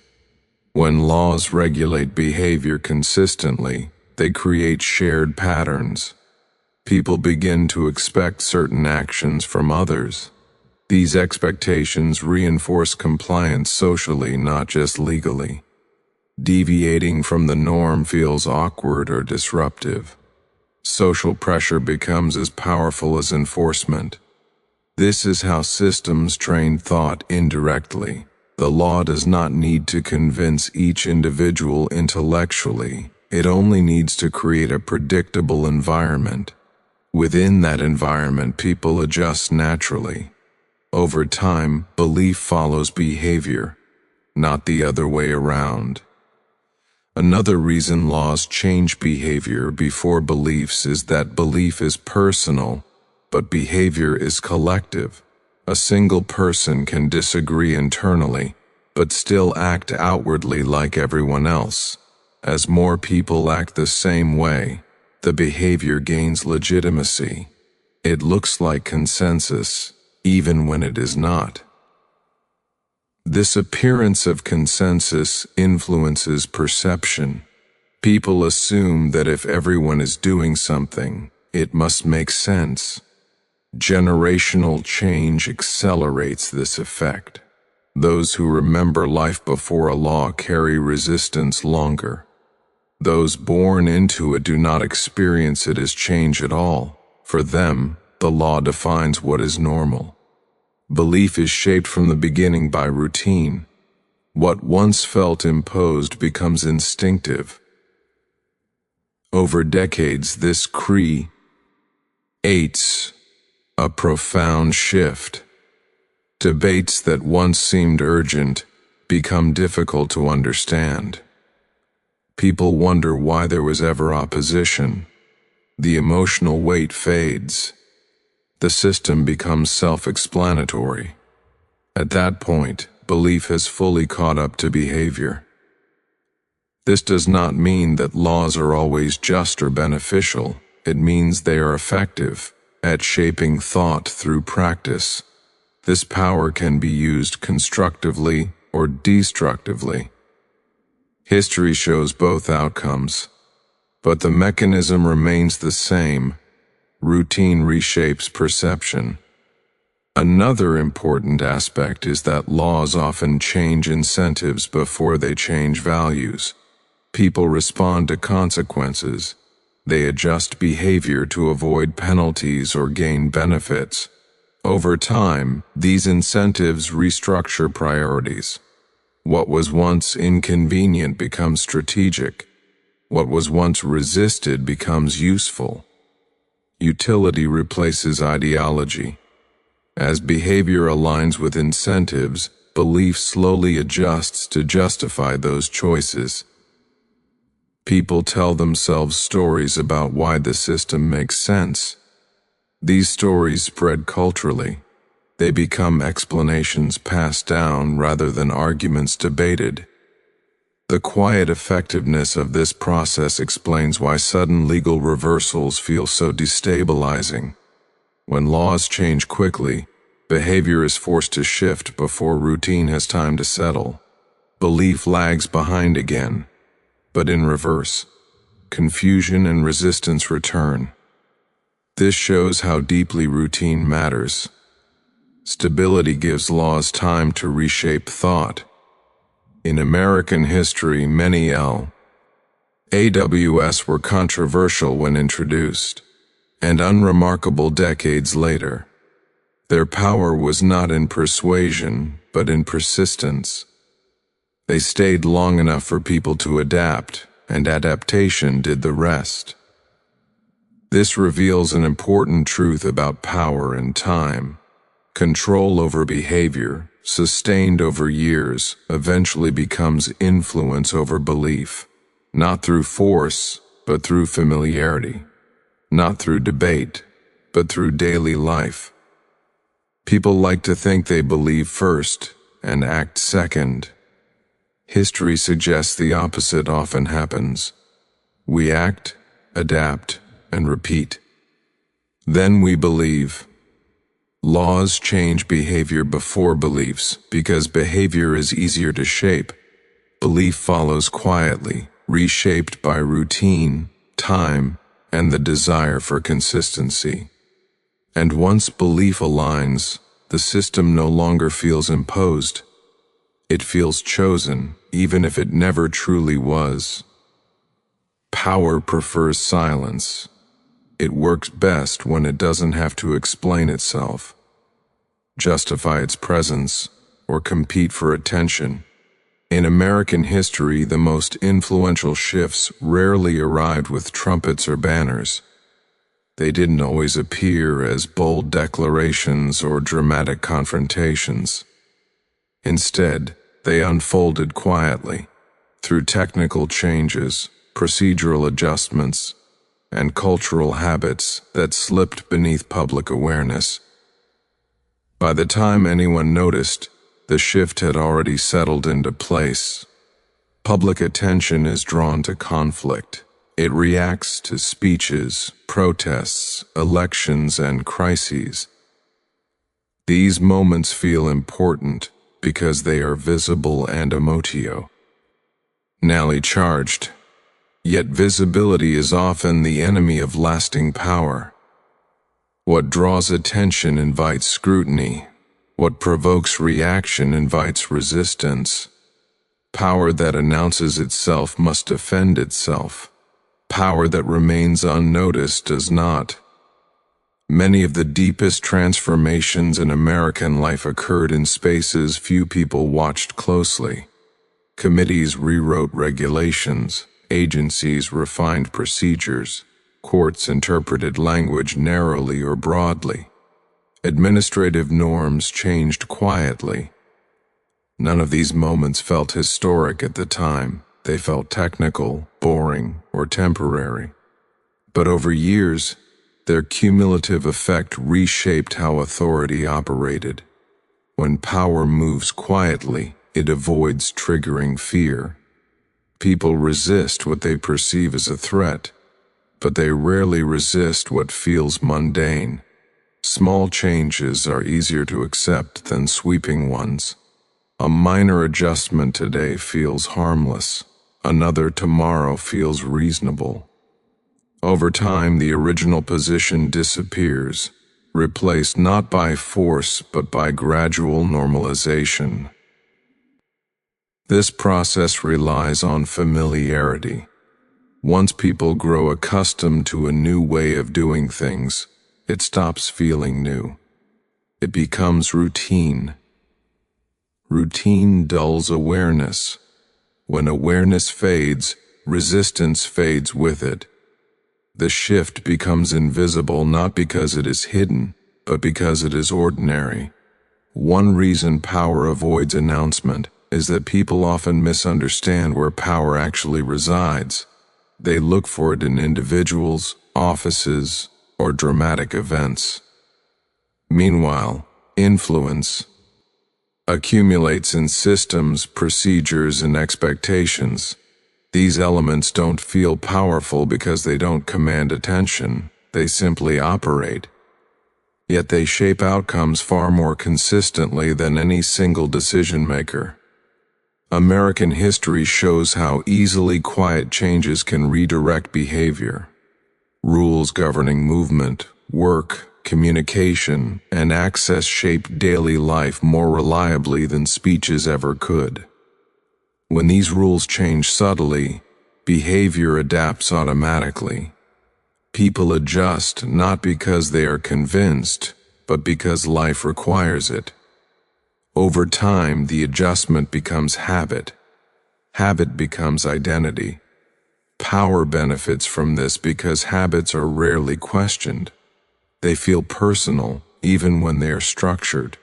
When laws regulate behavior consistently, they create shared patterns. People begin to expect certain actions from others. These expectations reinforce compliance socially, not just legally. Deviating from the norm feels awkward or disruptive. Social pressure becomes as powerful as enforcement. This is how systems train thought indirectly. The law does not need to convince each individual intellectually. It only needs to create a predictable environment. Within that environment, people adjust naturally. Over time, belief follows behavior, not the other way around. Another reason laws change behavior before beliefs is that belief is personal, but behavior is collective. A single person can disagree internally, but still act outwardly like everyone else. As more people act the same way, the behavior gains legitimacy. It looks like consensus, even when it is not. This appearance of consensus influences perception. People assume that if everyone is doing something, it must make sense. Generational change accelerates this effect. Those who remember life before a law carry resistance longer. Those born into it do not experience it as change at all. For them, the law defines what is normal. Belief is shaped from the beginning by routine. What once felt imposed becomes instinctive. Over decades, this creates a profound shift. Debates that once seemed urgent become difficult to understand. People wonder why there was ever opposition. The emotional weight fades. The system becomes self-explanatory. At that point, belief has fully caught up to behavior. This does not mean that laws are always just or beneficial. It means they are effective. at shaping thought through practice. This power can be used constructively or destructively. History shows both outcomes, but the mechanism remains the same. Routine reshapes perception. Another important aspect is that laws often change incentives before they change values. People respond to consequences. They adjust behavior to avoid penalties or gain benefits. Over time, these incentives restructure priorities. What was once inconvenient becomes strategic. What was once resisted becomes useful. Utility replaces ideology. As behavior aligns with incentives, belief slowly adjusts to justify those choices. People tell themselves stories about why the system makes sense. These stories spread culturally. They become explanations passed down rather than arguments debated. The quiet effectiveness of this process explains why sudden legal reversals feel so destabilizing. When laws change quickly, behavior is forced to shift before routine has time to settle. Belief lags behind again, but in reverse. Confusion and resistance return. This shows how deeply routine matters. Stability gives laws time to reshape thought. In American history, many LAWs were controversial when introduced, and unremarkable decades later. Their power was not in persuasion, but in persistence. They stayed long enough for people to adapt, and adaptation did the rest. This reveals an important truth about power and time. Control over behavior, sustained over years, eventually becomes influence over belief, not through force, but through familiarity, not through debate, but through daily life. People like to think they believe first and act second. History suggests the opposite often happens. We act, adapt, and repeat. Then we believe. Laws change behavior before beliefs because behavior is easier to shape. Belief follows quietly, reshaped by routine, time, and the desire for consistency. And once belief aligns, the system no longer feels imposed. It feels chosen, even if it never truly was. Power prefers silence. It works best when it doesn't have to explain itself, justify its presence, or compete for attention. In American history, the most influential shifts rarely arrived with trumpets or banners. They didn't always appear as bold declarations or dramatic confrontations. Instead, they unfolded quietly, through technical changes, procedural adjustments, and cultural habits that slipped beneath public awareness. By the time anyone noticed, the shift had already settled into place. Public attention is drawn to conflict. It reacts to speeches, protests, elections, and crises. These moments feel important because they are visible and emotio. Nally charged. Yet visibility is often the enemy of lasting power. What draws attention invites scrutiny. What provokes reaction invites resistance. Power that announces itself must defend itself. Power that remains unnoticed does not. Many of the deepest transformations in American life occurred in spaces few people watched closely. Committees rewrote regulations. Agencies refined procedures. Courts interpreted language narrowly or broadly. Administrative norms changed quietly. None of these moments felt historic at the time. They felt technical, boring, or temporary. But over years, their cumulative effect reshaped how authority operated. When power moves quietly, it avoids triggering fear. People resist what they perceive as a threat, but they rarely resist what feels mundane. Small changes are easier to accept than sweeping ones. A minor adjustment today feels harmless. Another tomorrow feels reasonable. Over time, the original position disappears, replaced not by force but by gradual normalization. This process relies on familiarity. Once people grow accustomed to a new way of doing things, it stops feeling new. It becomes routine. Routine dulls awareness. When awareness fades, resistance fades with it. The shift becomes invisible not because it is hidden, but because it is ordinary. One reason power avoids announcement is that people often misunderstand where power actually resides. They look for it in individuals, offices, or dramatic events. Meanwhile, influence accumulates in systems, procedures, and expectations. These elements don't feel powerful because they don't command attention, they simply operate. Yet they shape outcomes far more consistently than any single decision maker. American history shows how easily quiet changes can redirect behavior. Rules governing movement, work, communication, and access shape daily life more reliably than speeches ever could. When these rules change subtly, behavior adapts automatically. People adjust not because they are convinced, but because life requires it. Over time, the adjustment becomes habit. Habit becomes identity. Power benefits from this because habits are rarely questioned. They feel personal, even when they are structured.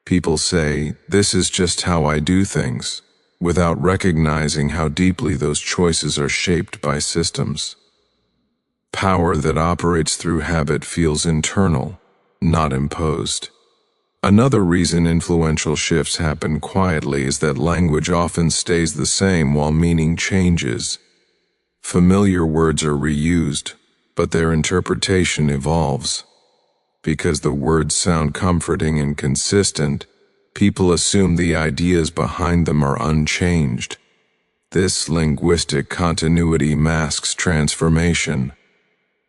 People say, "This is just how I do things," without recognizing how deeply those choices are shaped by systems. Power that operates through habit feels internal, not imposed. Another reason influential shifts happen quietly is that language often stays the same while meaning changes. Familiar words are reused, but their interpretation evolves. Because the words sound comforting and consistent, people assume the ideas behind them are unchanged. This linguistic continuity masks transformation.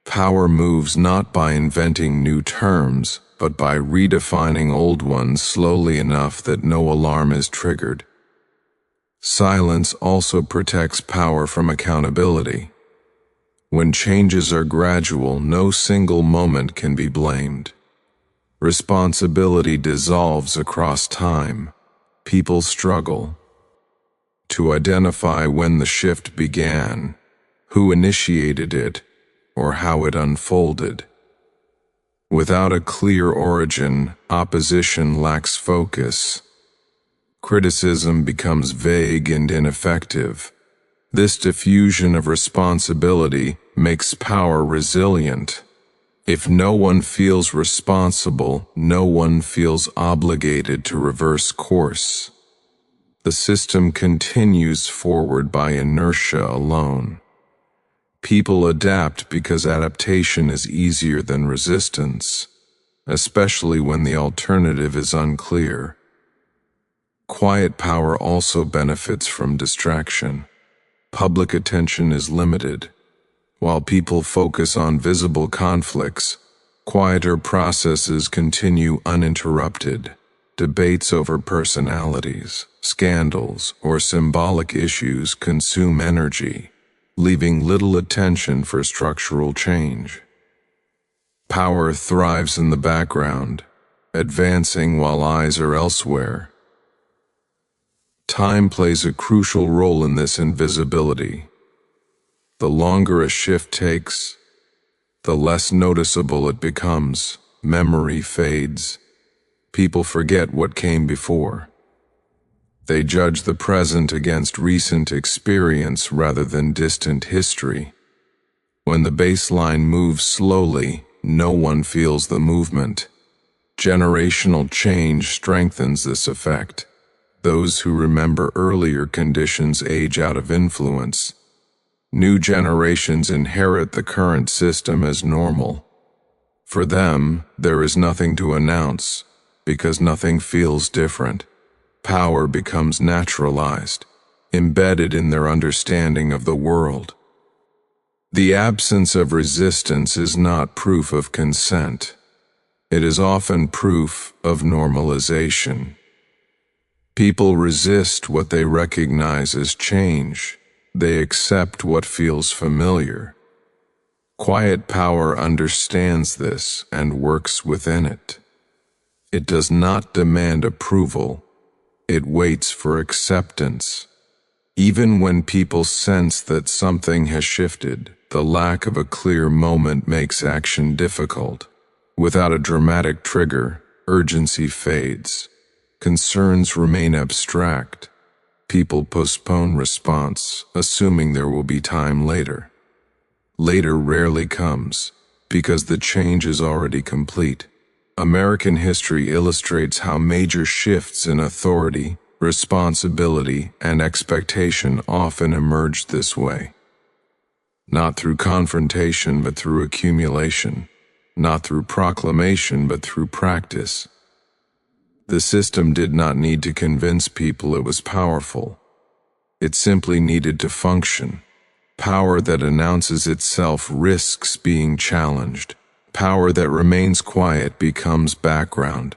Power moves not by inventing new terms, but by redefining old ones slowly enough that no alarm is triggered. Silence also protects power from accountability. When changes are gradual, no single moment can be blamed. Responsibility dissolves across time. People struggle to identify when the shift began, who initiated it, or how it unfolded. Without a clear origin, opposition lacks focus. Criticism becomes vague and ineffective. This diffusion of responsibility makes power resilient. If no one feels responsible, no one feels obligated to reverse course. The system continues forward by inertia alone. People adapt because adaptation is easier than resistance, especially when the alternative is unclear. Quiet power also benefits from distraction. Public attention is limited. While people focus on visible conflicts, quieter processes continue uninterrupted. Debates over personalities, scandals, or symbolic issues consume energy, leaving little attention for structural change. Power thrives in the background, advancing while eyes are elsewhere. Time plays a crucial role in this invisibility. The longer a shift takes, the less noticeable it becomes. Memory fades. People forget what came before. They judge the present against recent experience rather than distant history. When the baseline moves slowly, no one feels the movement. Generational change strengthens this effect. Those who remember earlier conditions age out of influence. New generations inherit the current system as normal. For them, there is nothing to announce, because nothing feels different. Power becomes naturalized, embedded in their understanding of the world. The absence of resistance is not proof of consent. It is often proof of normalization. People resist what they recognize as change. They accept what feels familiar. Quiet power understands this and works within it. It does not demand approval. It waits for acceptance. Even when people sense that something has shifted, the lack of a clear moment makes action difficult. Without a dramatic trigger, urgency fades. Concerns remain abstract. People postpone response, assuming there will be time later. Later rarely comes, because the change is already complete. American history illustrates how major shifts in authority, responsibility, and expectation often emerge this way. Not through confrontation, but through accumulation. Not through proclamation, but through practice. The system did not need to convince people it was powerful. It simply needed to function. Power that announces itself risks being challenged. Power that remains quiet becomes background.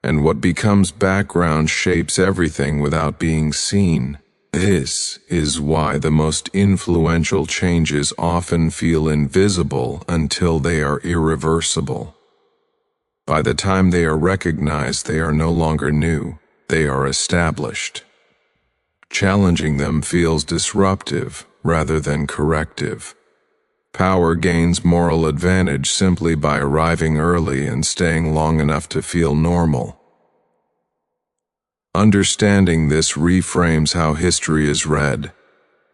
And what becomes background shapes everything without being seen. This is why the most influential changes often feel invisible until they are irreversible. By the time they are recognized, they are no longer new, they are established. Challenging them feels disruptive rather than corrective. Power gains moral advantage simply by arriving early and staying long enough to feel normal. Understanding this reframes how history is read.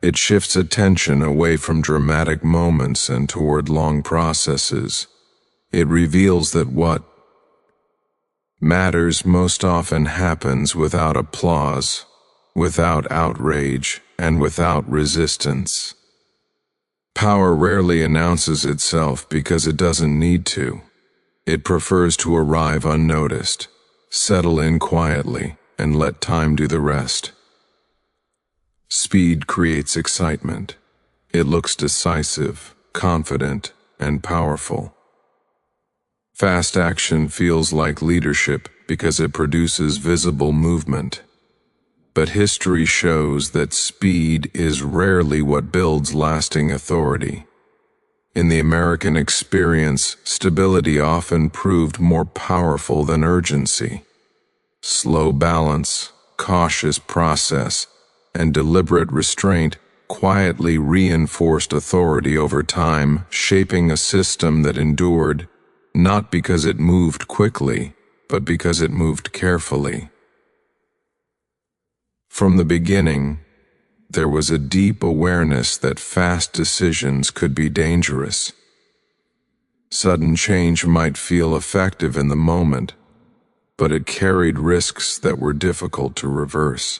It shifts attention away from dramatic moments and toward long processes. It reveals that what matters most often happens without applause, without outrage, and without resistance. Power rarely announces itself because it doesn't need to. It prefers to arrive unnoticed, settle in quietly, and let time do the rest. Speed creates excitement. It looks decisive, confident, and powerful. Fast action feels like leadership because it produces visible movement. But history shows that speed is rarely what builds lasting authority. In the American experience, stability often proved more powerful than urgency. Slow balance, cautious process, and deliberate restraint quietly reinforced authority over time, shaping a system that endured, not because it moved quickly, but because it moved carefully. From the beginning, there was a deep awareness that fast decisions could be dangerous. Sudden change might feel effective in the moment, but it carried risks that were difficult to reverse.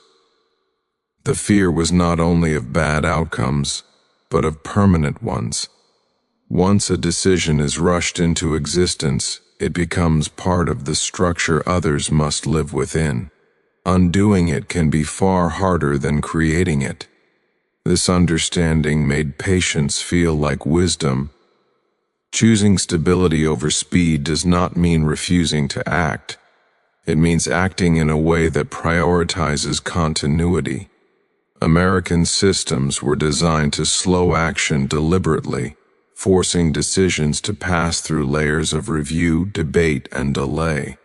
The fear was not only of bad outcomes, but of permanent ones. Once a decision is rushed into existence, it becomes part of the structure others must live within. Undoing it can be far harder than creating it. This understanding made patience feel like wisdom. Choosing stability over speed does not mean refusing to act. It means acting in a way that prioritizes continuity. American systems were designed to slow action deliberately, forcing decisions to pass through layers of review, debate, and delay.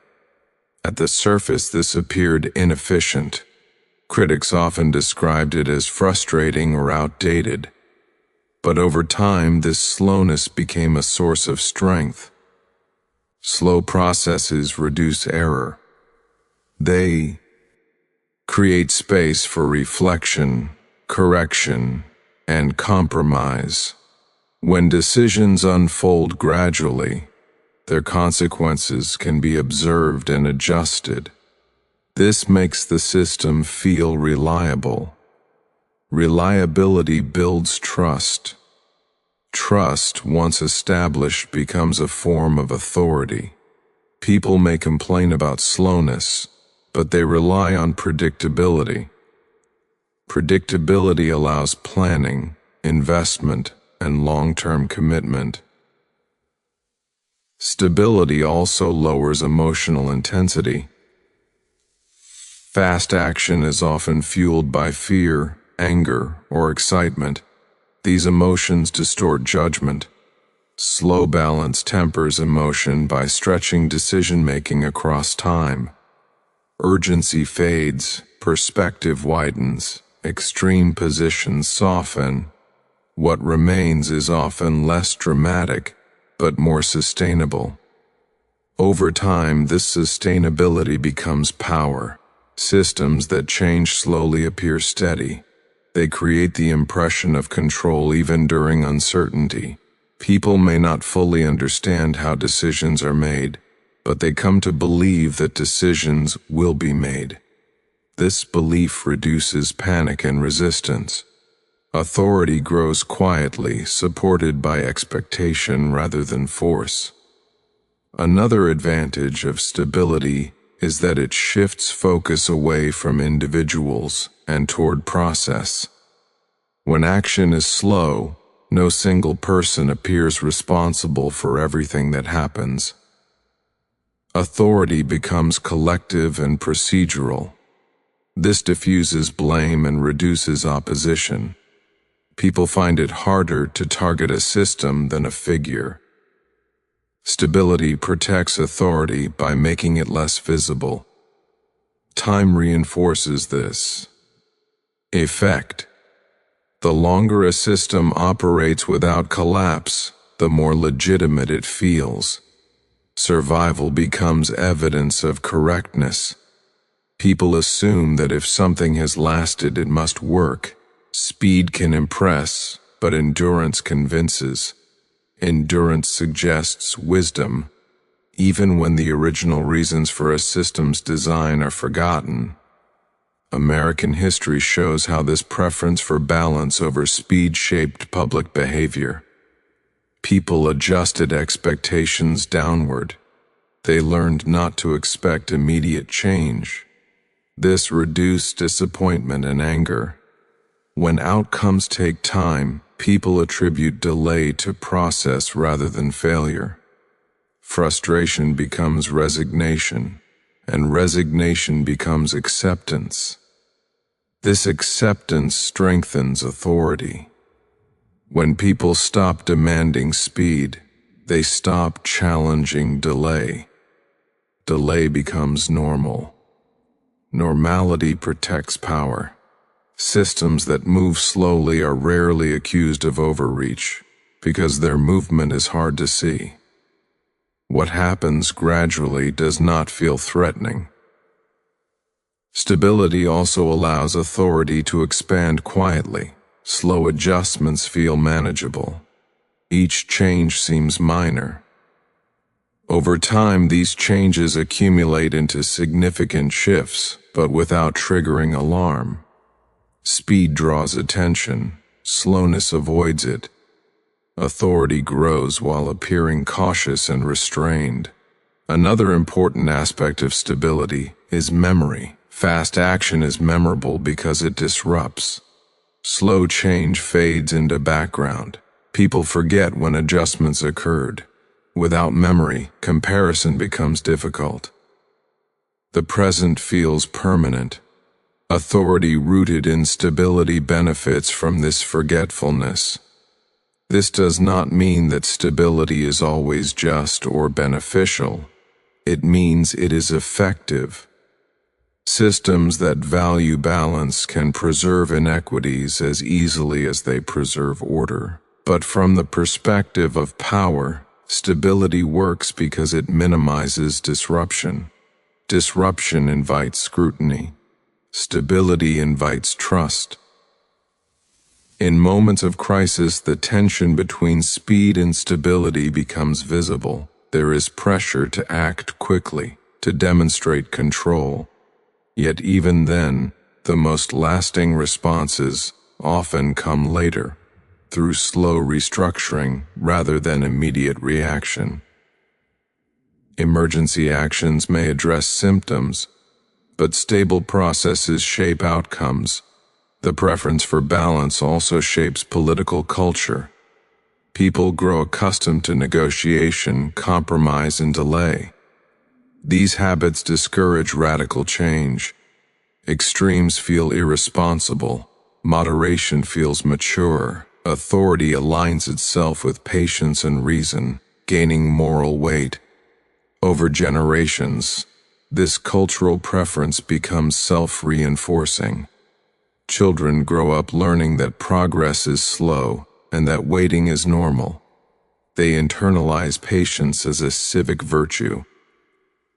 At the surface, this appeared inefficient. Critics often described it as frustrating or outdated. But over time, this slowness became a source of strength. Slow processes reduce error. They create space for reflection, correction, and compromise. When decisions unfold gradually, their consequences can be observed and adjusted. This makes the system feel reliable. Reliability builds trust. Trust, once established, becomes a form of authority. People may complain about slowness, but they rely on predictability. Predictability allows planning, investment, and long-term commitment. Stability also lowers emotional intensity. Fast action is often fueled by fear, anger, or excitement. These emotions distort judgment. Slow balance tempers emotion by stretching decision-making across time. Urgency fades, perspective widens, extreme positions soften. What remains is often less dramatic, but more sustainable. Over time, this sustainability becomes power. Systems that change slowly appear steady. They create the impression of control even during uncertainty. People may not fully understand how decisions are made, but they come to believe that decisions will be made. This belief reduces panic and resistance. Authority grows quietly, supported by expectation rather than force. Another advantage of stability is that it shifts focus away from individuals and toward process. When action is slow, no single person appears responsible for everything that happens. Authority becomes collective and procedural. This diffuses blame and reduces opposition. People find it harder to target a system than a figure. Stability protects authority by making it less visible. Time reinforces this effect. The longer a system operates without collapse, the more legitimate it feels. Survival becomes evidence of correctness. People assume that if something has lasted, it must work. Speed can impress, but endurance convinces. Endurance suggests wisdom, even when the original reasons for a system's design are forgotten. American history shows how this preference for balance over speed shaped public behavior. People adjusted expectations downward. They learned not to expect immediate change. This reduced disappointment and anger. When outcomes take time, people attribute delay to process rather than failure. Frustration becomes resignation, and resignation becomes acceptance. This acceptance strengthens authority. When people stop demanding speed, they stop challenging delay. Delay becomes normal. Normality protects power. Systems that move slowly are rarely accused of overreach, because their movement is hard to see. What happens gradually does not feel threatening. Stability also allows authority to expand quietly. Slow adjustments feel manageable. Each change seems minor. Over time, these changes accumulate into significant shifts, but without triggering alarm. Speed draws attention, slowness avoids it. Authority grows while appearing cautious and restrained. Another important aspect of stability is memory. Fast action is memorable because it disrupts. Slow change fades into background. People forget when adjustments occurred. Without memory, comparison becomes difficult. The present feels permanent. Authority rooted in stability benefits from this forgetfulness. This does not mean that stability is always just or beneficial. It means it is effective. Systems that value balance can preserve inequities as easily as they preserve order. But from the perspective of power, stability works because it minimizes disruption. Disruption invites scrutiny. Stability invites trust. In moments of crisis, the tension between speed and stability becomes visible. There is pressure to act quickly, to demonstrate control. Yet even then, the most lasting responses often come later. through slow restructuring rather than immediate reaction. Emergency actions may address symptoms, but stable processes shape outcomes. The preference for balance also shapes political culture. People grow accustomed to negotiation, compromise, and delay. These habits discourage radical change. Extremes feel irresponsible. Moderation feels mature. Authority aligns itself with patience and reason, gaining moral weight. Over generations, this cultural preference becomes self-reinforcing. Children grow up learning that progress is slow and that waiting is normal. They internalize patience as a civic virtue.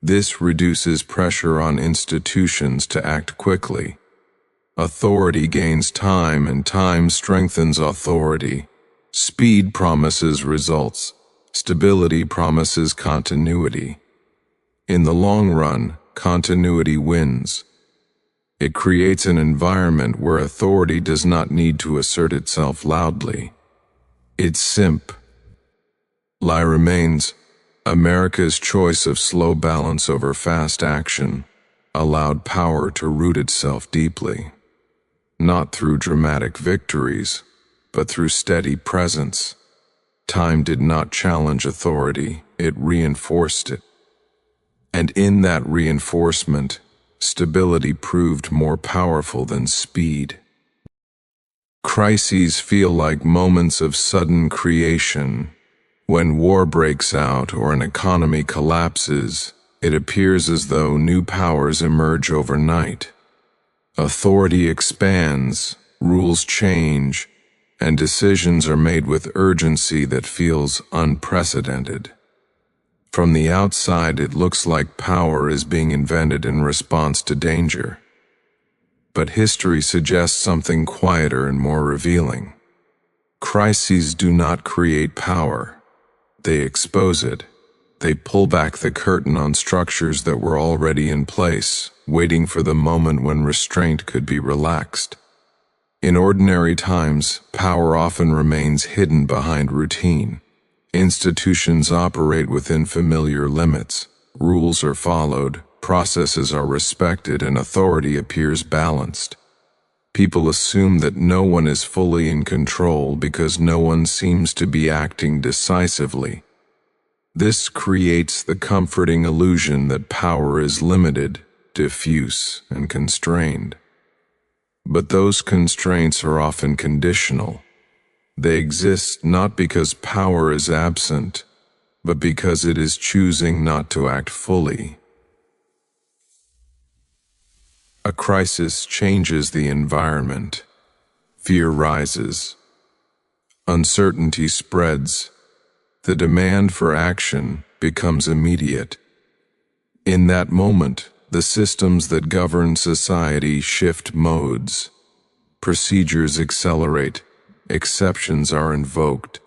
This reduces pressure on institutions to act quickly. Authority gains time, and time strengthens authority. Speed promises results. Stability promises continuity. In the long run, continuity wins. It creates an environment where authority does not need to assert itself loudly. Its simply remains. America's choice of slow balance over fast action allowed power to root itself deeply, not through dramatic victories, but through steady presence. Time did not challenge authority, it reinforced it. And in that reinforcement, stability proved more powerful than speed. Crises feel like moments of sudden creation. When war breaks out or an economy collapses, it appears as though new powers emerge overnight. Authority expands, rules change, and decisions are made with urgency that feels unprecedented. From the outside, it looks like power is being invented in response to danger. But history suggests something quieter and more revealing. Crises do not create power. They expose it. They pull back the curtain on structures that were already in place, waiting for the moment when restraint could be relaxed. In ordinary times, power often remains hidden behind routine. Institutions operate within familiar limits. Rules are followed, processes are respected, and authority appears balanced. People assume that no one is fully in control because no one seems to be acting decisively. This creates the comforting illusion that power is limited, diffuse, and constrained. But those constraints are often conditional. They exist not because power is absent, but because it is choosing not to act fully. A crisis changes the environment. Fear rises. Uncertainty spreads. The demand for action becomes immediate. In that moment, the systems that govern society shift modes. Procedures accelerate. Exceptions are invoked.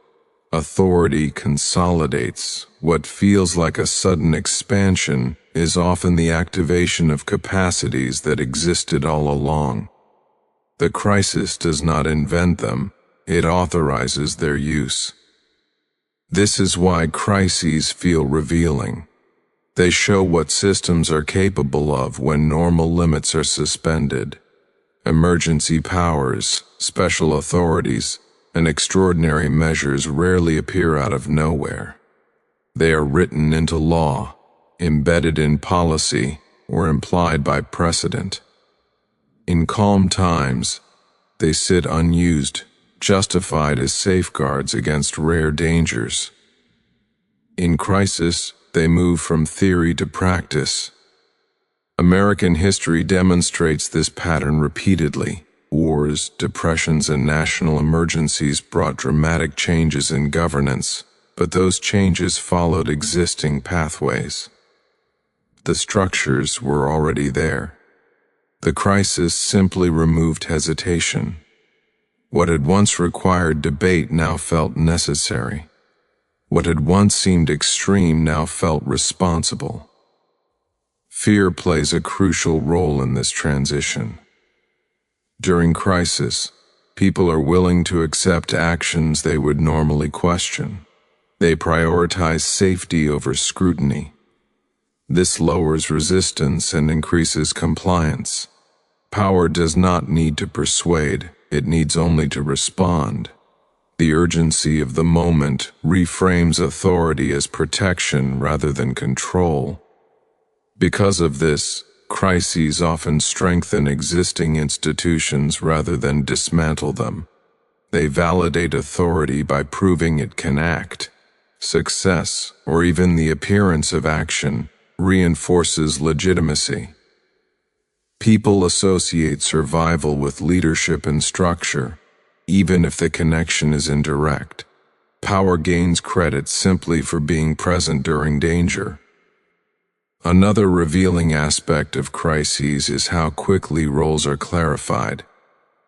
Authority consolidates. What feels like a sudden expansion is often the activation of capacities that existed all along. The crisis does not invent them, it authorizes their use. This is why crises feel revealing. They show what systems are capable of when normal limits are suspended. Emergency powers, special authorities, and extraordinary measures rarely appear out of nowhere. They are written into law, embedded in policy, or implied by precedent. In calm times, they sit unused, justified as safeguards against rare dangers. In crisis, they move from theory to practice. American history demonstrates this pattern repeatedly. Wars, depressions, and national emergencies brought dramatic changes in governance, but those changes followed existing pathways. The structures were already there. The crisis simply removed hesitation. What had once required debate now felt necessary. What had once seemed extreme now felt responsible. Fear plays a crucial role in this transition. During crisis, People are willing to accept actions they would normally question. They prioritize safety over scrutiny. This lowers resistance and increases compliance. Power does not need to persuade, it needs only to respond. The urgency of the moment reframes authority as protection rather than control. Because of this, crises often strengthen existing institutions rather than dismantle them. They validate authority by proving it can act. Success, or even the appearance of action, reinforces legitimacy. People associate survival with leadership and structure, even if the connection is indirect. Power gains credit simply for being present during danger. Another revealing aspect of crises is how quickly roles are clarified.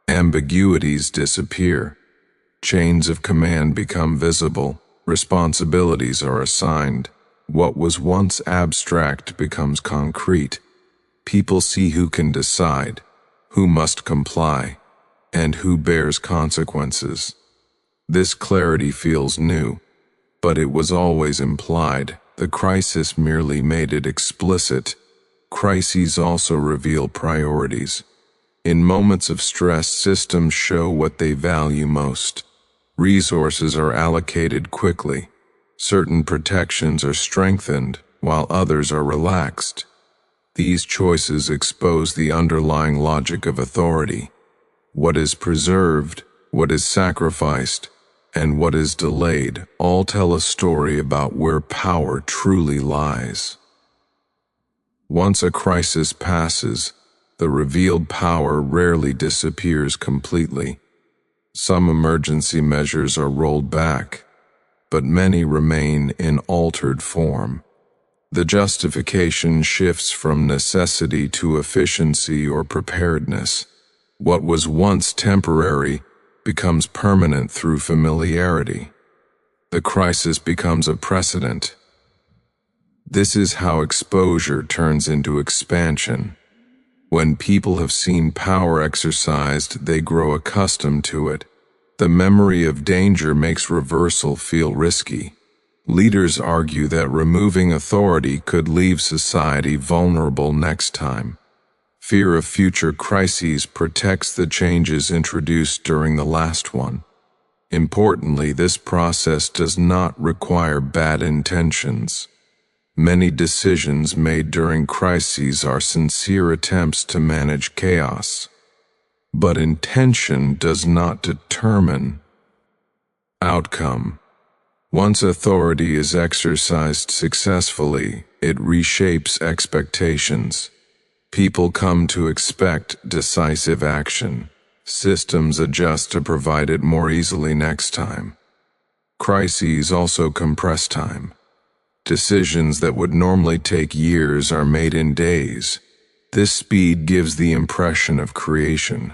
Ambiguities disappear. Chains of command become visible. Responsibilities are assigned. What was once abstract becomes concrete. People see who can decide, who must comply, and who bears consequences. This clarity feels new, but it was always implied. The crisis merely made it explicit. Crises also reveal priorities. In moments of stress, systems show what they value most. Resources are allocated quickly. Certain protections are strengthened, while others are relaxed. These choices expose the underlying logic of authority. What is preserved, what is sacrificed, and what is delayed all tell a story about where power truly lies. Once a crisis passes, the revealed power rarely disappears completely. Some emergency measures are rolled back, but many remain in altered form. The justification shifts from necessity to efficiency or preparedness. What was once temporary becomes permanent through familiarity. The crisis becomes a precedent. This is how exposure turns into expansion. When people have seen power exercised, they grow accustomed to it. The memory of danger makes reversal feel risky. Leaders argue that removing authority could leave society vulnerable next time. Fear of future crises protects the changes introduced during the last one. Importantly, this process does not require bad intentions. Many decisions made during crises are sincere attempts to manage chaos. But intention does not determine outcome. Once authority is exercised successfully, it reshapes expectations. People come to expect decisive action. Systems adjust to provide it more easily next time. Crises also compress time. Decisions that would normally take years are made in days. This speed gives the impression of creation.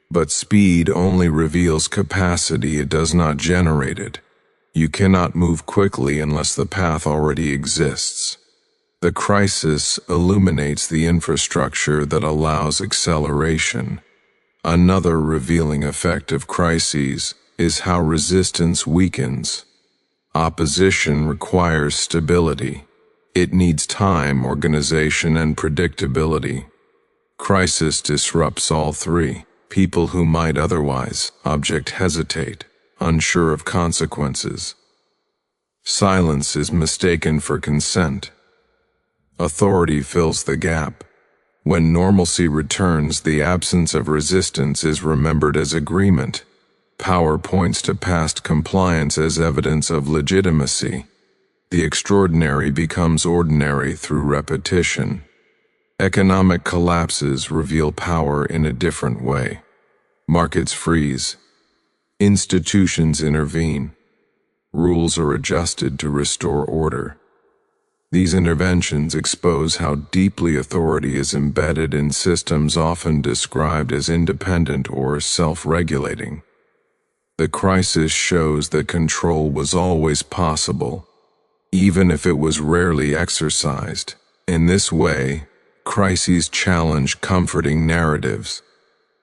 But speed only reveals capacity, it does not generate it. You cannot move quickly unless the path already exists. The crisis illuminates the infrastructure that allows acceleration. Another revealing effect of crises is how resistance weakens. Opposition requires stability. It needs time, organization, and predictability. Crisis disrupts all three. People who might otherwise object hesitate, unsure of consequences. Silence is mistaken for consent. Authority fills the gap. When normalcy returns, the absence of resistance is remembered as agreement. Power points to past compliance as evidence of legitimacy. The extraordinary becomes ordinary through repetition. Economic collapses reveal power in a different way. Markets freeze. Institutions intervene. Rules are adjusted to restore order. These interventions expose how deeply authority is embedded in systems often described as independent or self-regulating. The crisis shows that control was always possible, even if it was rarely exercised. In this way, crises challenge comforting narratives.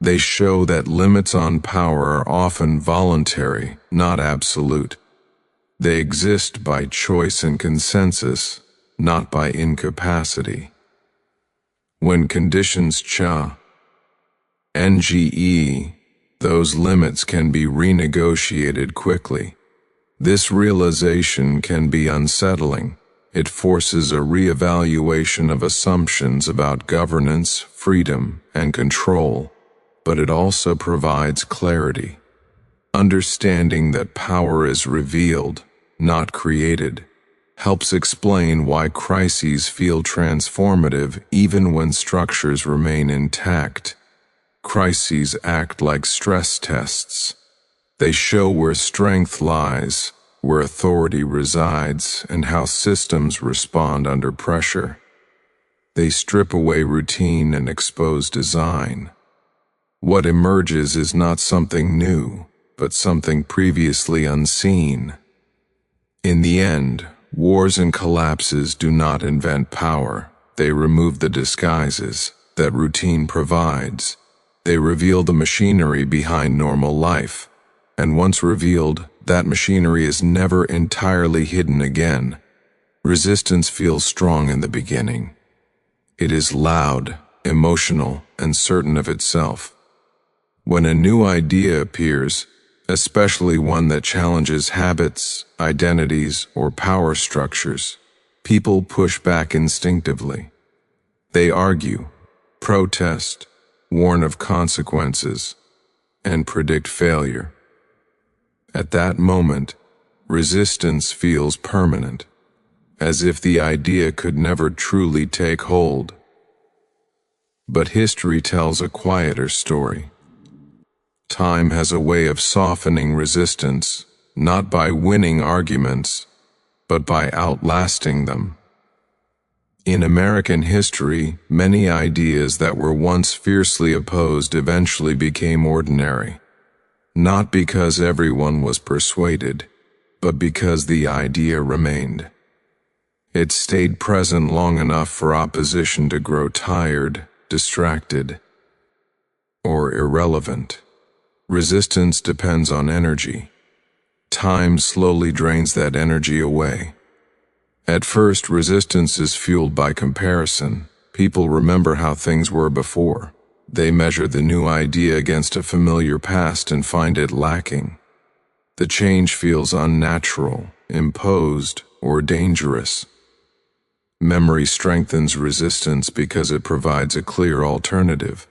They show that limits on power are often voluntary, not absolute. They exist by choice and consensus, not by incapacity. When conditions change, those limits can be renegotiated quickly. This realization can be unsettling. It forces a reevaluation of assumptions about governance, freedom, and control, but it also provides clarity. Understanding that power is revealed, not created, helps explain why crises feel transformative even when structures remain intact. Crises act like stress tests. They show where strength lies, where authority resides, and how systems respond under pressure. They strip away routine and expose design. What emerges is not something new, but something previously unseen. In the end, wars and collapses do not invent power. They remove the disguises that routine provides. They reveal the machinery behind normal life. And once revealed, that machinery is never entirely hidden again. Resistance feels strong in the beginning. It is loud, emotional, and certain of itself. When a new idea appears, especially one that challenges habits, identities, or power structures, people push back instinctively. They argue, protest, warn of consequences, and predict failure. At that moment, resistance feels permanent, as if the idea could never truly take hold. But history tells a quieter story. Time has a way of softening resistance, not by winning arguments, but by outlasting them. In American history, many ideas that were once fiercely opposed eventually became ordinary. Not because everyone was persuaded, but because the idea remained. It stayed present long enough for opposition to grow tired, distracted, or irrelevant. Resistance depends on energy. Time slowly drains that energy away. At first, resistance is fueled by comparison. People remember how things were before. They measure the new idea against a familiar past and find it lacking. The change feels unnatural, imposed, or dangerous. Memory strengthens resistance because it provides a clear alternative.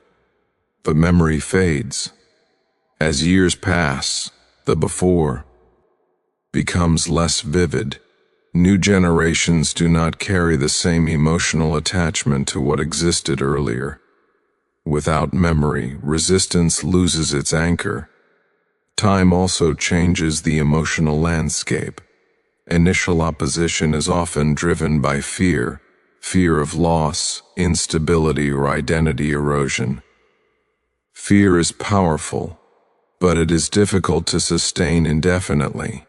But memory fades. As years pass, the before becomes less vivid. New generations do not carry the same emotional attachment to what existed earlier. Without memory, resistance loses its anchor. Time also changes the emotional landscape. Initial opposition is often driven by fear of loss, instability, or identity erosion. Fear is powerful, but it is difficult to sustain indefinitely.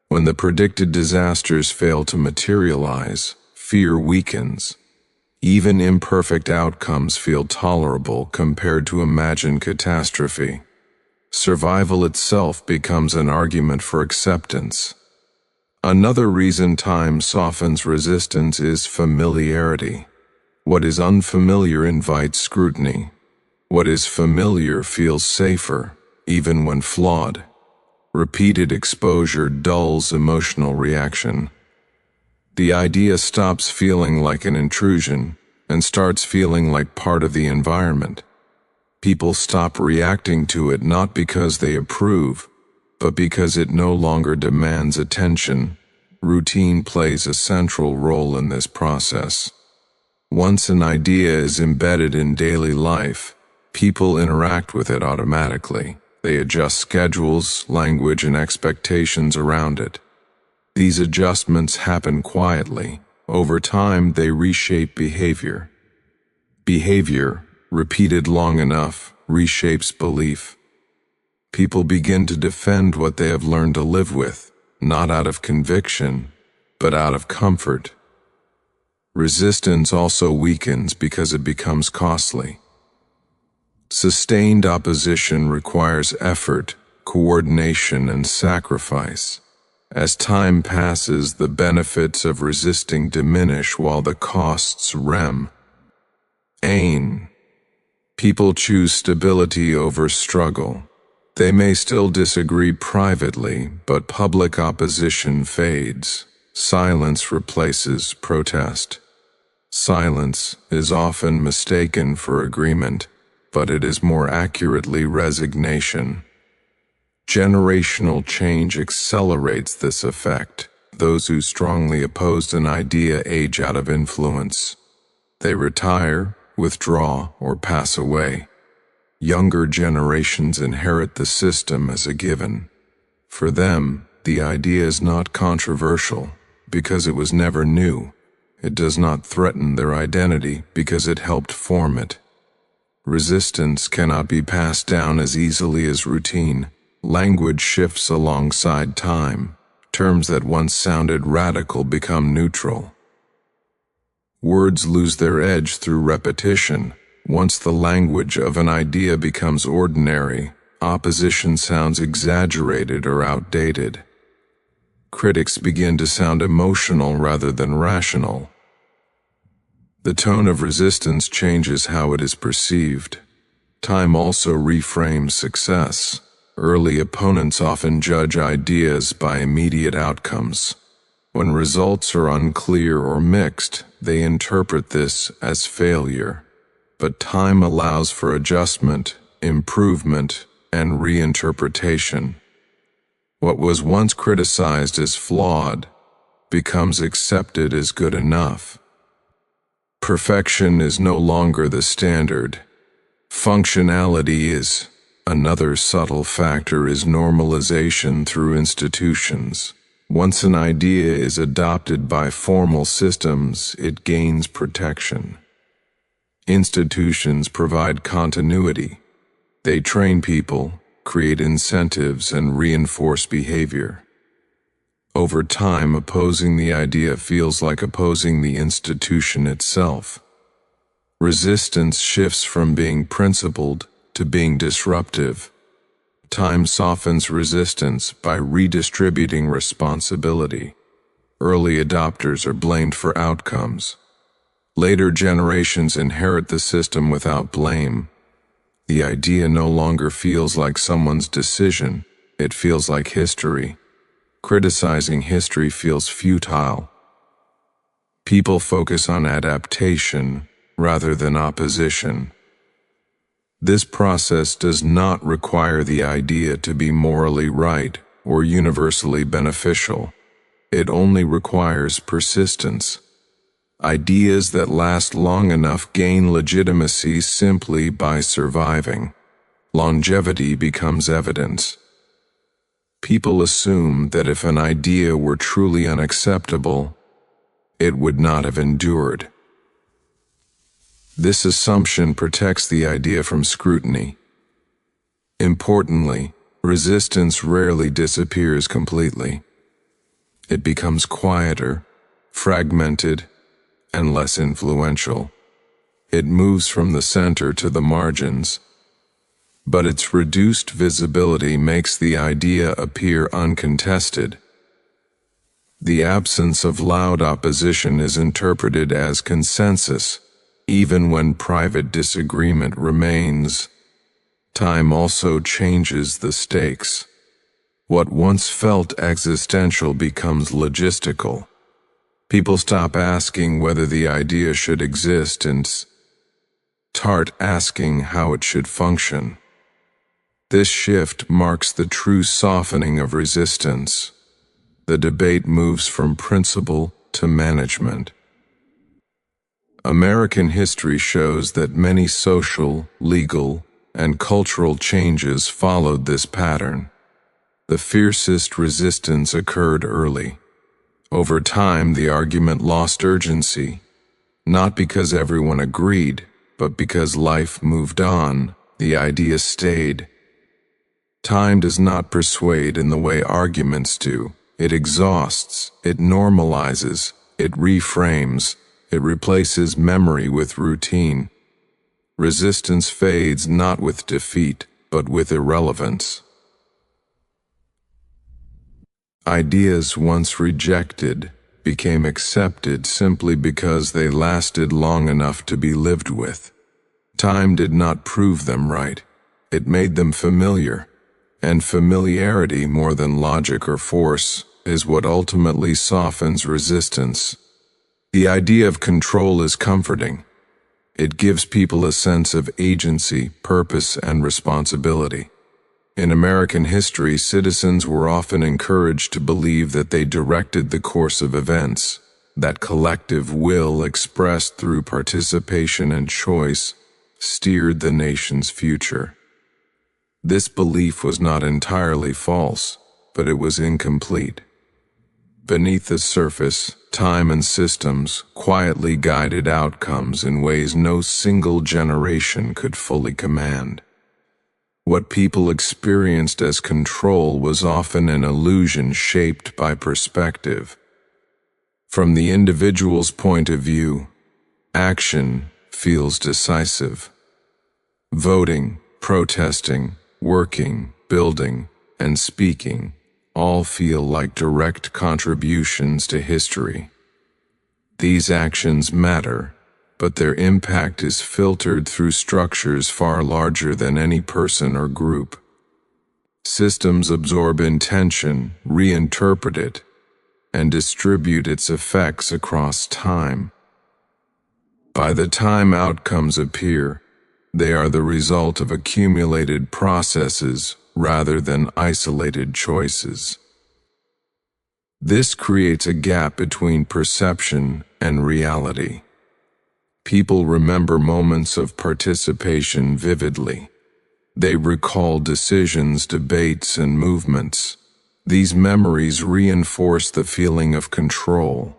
When the predicted disasters fail to materialize, fear weakens. Even imperfect outcomes feel tolerable compared to imagined catastrophe. Survival itself becomes an argument for acceptance. Another reason time softens resistance is familiarity. What is unfamiliar invites scrutiny. What is familiar feels safer, even when flawed. Repeated exposure dulls emotional reaction. The idea stops feeling like an intrusion and starts feeling like part of the environment. People stop reacting to it not because they approve, but because it no longer demands attention. Routine plays a central role in this process. Once an idea is embedded in daily life, people interact with it automatically. They adjust schedules, language, and expectations around it. These adjustments happen quietly. Over time, they reshape behavior. Behavior, repeated long enough, reshapes belief. People begin to defend what they have learned to live with, not out of conviction, but out of comfort. Resistance also weakens because it becomes costly. Sustained opposition requires effort, coordination, and sacrifice. As time passes, the benefits of resisting diminish while the costs remain. People choose stability over struggle. They may still disagree privately, but public opposition fades. Silence replaces protest. Silence is often mistaken for agreement, but it is more accurately resignation. Generational change accelerates this effect. Those who strongly oppose an idea age out of influence. They retire, withdraw, or pass away. Younger generations inherit the system as a given. For them, the idea is not controversial because it was never new. It does not threaten their identity because it helped form it. Resistance cannot be passed down as easily as routine. Language shifts alongside time. Terms that once sounded radical become neutral. Words lose their edge through repetition. Once the language of an idea becomes ordinary, opposition sounds exaggerated or outdated. Critics begin to sound emotional rather than rational. The tone of resistance changes how it is perceived. Time also reframes success. Early opponents often judge ideas by immediate outcomes. When results are unclear or mixed, they interpret this as failure. But time allows for adjustment, improvement, and reinterpretation. What was once criticized as flawed becomes accepted as good enough. Perfection is no longer the standard. Functionality is. Another subtle factor is normalization through institutions. Once an idea is adopted by formal systems, it gains protection. Institutions provide continuity. They train people, create incentives, and reinforce behavior. Over time, opposing the idea feels like opposing the institution itself. Resistance shifts from being principled to being disruptive. Time softens resistance by redistributing responsibility. Early adopters are blamed for outcomes. Later generations inherit the system without blame. The idea no longer feels like someone's decision, it feels like history. Criticizing history feels futile. People focus on adaptation rather than opposition. This process does not require the idea to be morally right or universally beneficial. It only requires persistence. Ideas that last long enough gain legitimacy simply by surviving. Longevity becomes evidence. People assume that if an idea were truly unacceptable, it would not have endured. This assumption protects the idea from scrutiny. Importantly, resistance rarely disappears completely. It becomes quieter, fragmented, and less influential. It moves from the center to the margins. But its reduced visibility makes the idea appear uncontested. The absence of loud opposition is interpreted as consensus, even when private disagreement remains. Time also changes the stakes. What once felt existential becomes logistical. People stop asking whether the idea should exist and start asking how it should function. This shift marks the true softening of resistance. The debate moves from principle to management. American history shows that many social, legal, and cultural changes followed this pattern. The fiercest resistance occurred early. Over time, the argument lost urgency, not because everyone agreed, but because life moved on, the idea stayed. Time does not persuade in the way arguments do. It exhausts, it normalizes, it reframes, it replaces memory with routine. Resistance fades not with defeat, but with irrelevance. Ideas once rejected became accepted simply because they lasted long enough to be lived with. Time did not prove them right. It made them familiar, and familiarity, more than logic or force, is what ultimately softens resistance. The idea of control is comforting. It gives people a sense of agency, purpose, and responsibility. In American history, citizens were often encouraged to believe that they directed the course of events, that collective will expressed through participation and choice steered the nation's future. This belief was not entirely false, but it was incomplete. Beneath the surface, time and systems quietly guided outcomes in ways no single generation could fully command. What people experienced as control was often an illusion shaped by perspective. From the individual's point of view, action feels decisive. Voting, protesting, working, building, and speaking all feel like direct contributions to history. These actions matter, but their impact is filtered through structures far larger than any person or group. Systems absorb intention, reinterpret it, and distribute its effects across time. By the time outcomes appear, they are the result of accumulated processes rather than isolated choices. This creates a gap between perception and reality. People remember moments of participation vividly. They recall decisions, debates, and movements. These memories reinforce the feeling of control.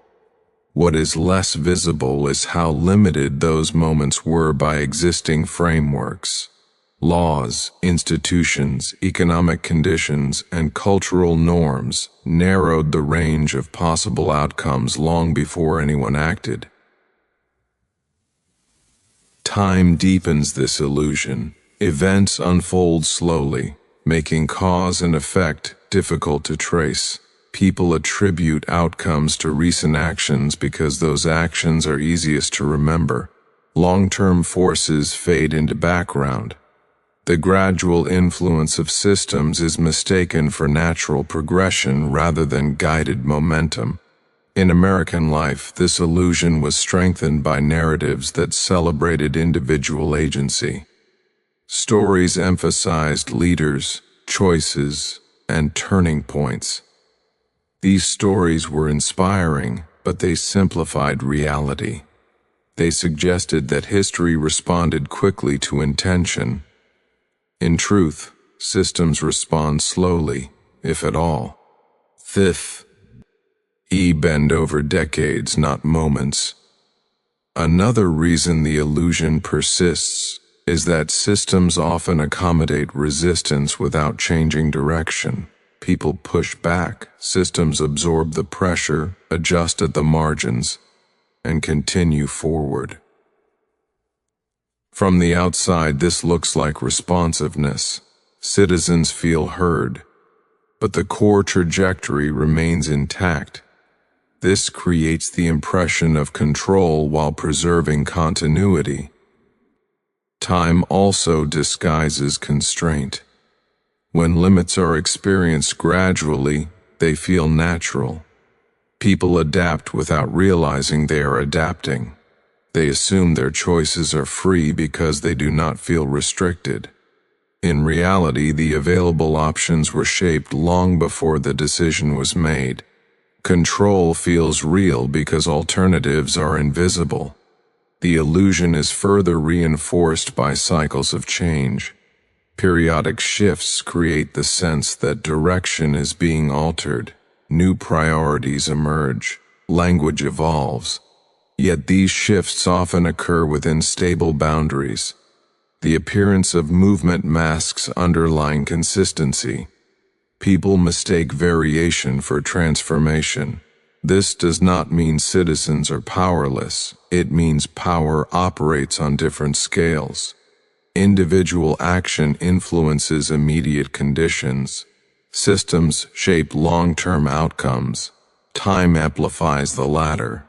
What is less visible is how limited those moments were by existing frameworks. Laws, institutions, economic conditions, and cultural norms narrowed the range of possible outcomes long before anyone acted. Time deepens this illusion. Events unfold slowly, making cause and effect difficult to trace. People attribute outcomes to recent actions because those actions are easiest to remember. Long-term forces fade into background. The gradual influence of systems is mistaken for natural progression rather than guided momentum. In American life, this illusion was strengthened by narratives that celebrated individual agency. Stories emphasized leaders, choices, and turning points. These stories were inspiring, but they simplified reality. They suggested that history responded quickly to intention. In truth, systems respond slowly, if at all. Fifth, bend over decades, not moments. Another reason the illusion persists is that systems often accommodate resistance without changing direction. People push back, systems absorb the pressure, adjust at the margins, and continue forward. From the outside, this looks like responsiveness. Citizens feel heard, but the core trajectory remains intact. This creates the impression of control while preserving continuity. Time also disguises constraint. When limits are experienced gradually, they feel natural. People adapt without realizing they are adapting. They assume their choices are free because they do not feel restricted. In reality, the available options were shaped long before the decision was made. Control feels real because alternatives are invisible. The illusion is further reinforced by cycles of change. Periodic shifts create the sense that direction is being altered. New priorities emerge. Language evolves. Yet these shifts often occur within stable boundaries. The appearance of movement masks underlying consistency. People mistake variation for transformation. This does not mean citizens are powerless. It means power operates on different scales. Individual action influences immediate conditions. Systems shape long-term outcomes. Time amplifies the latter.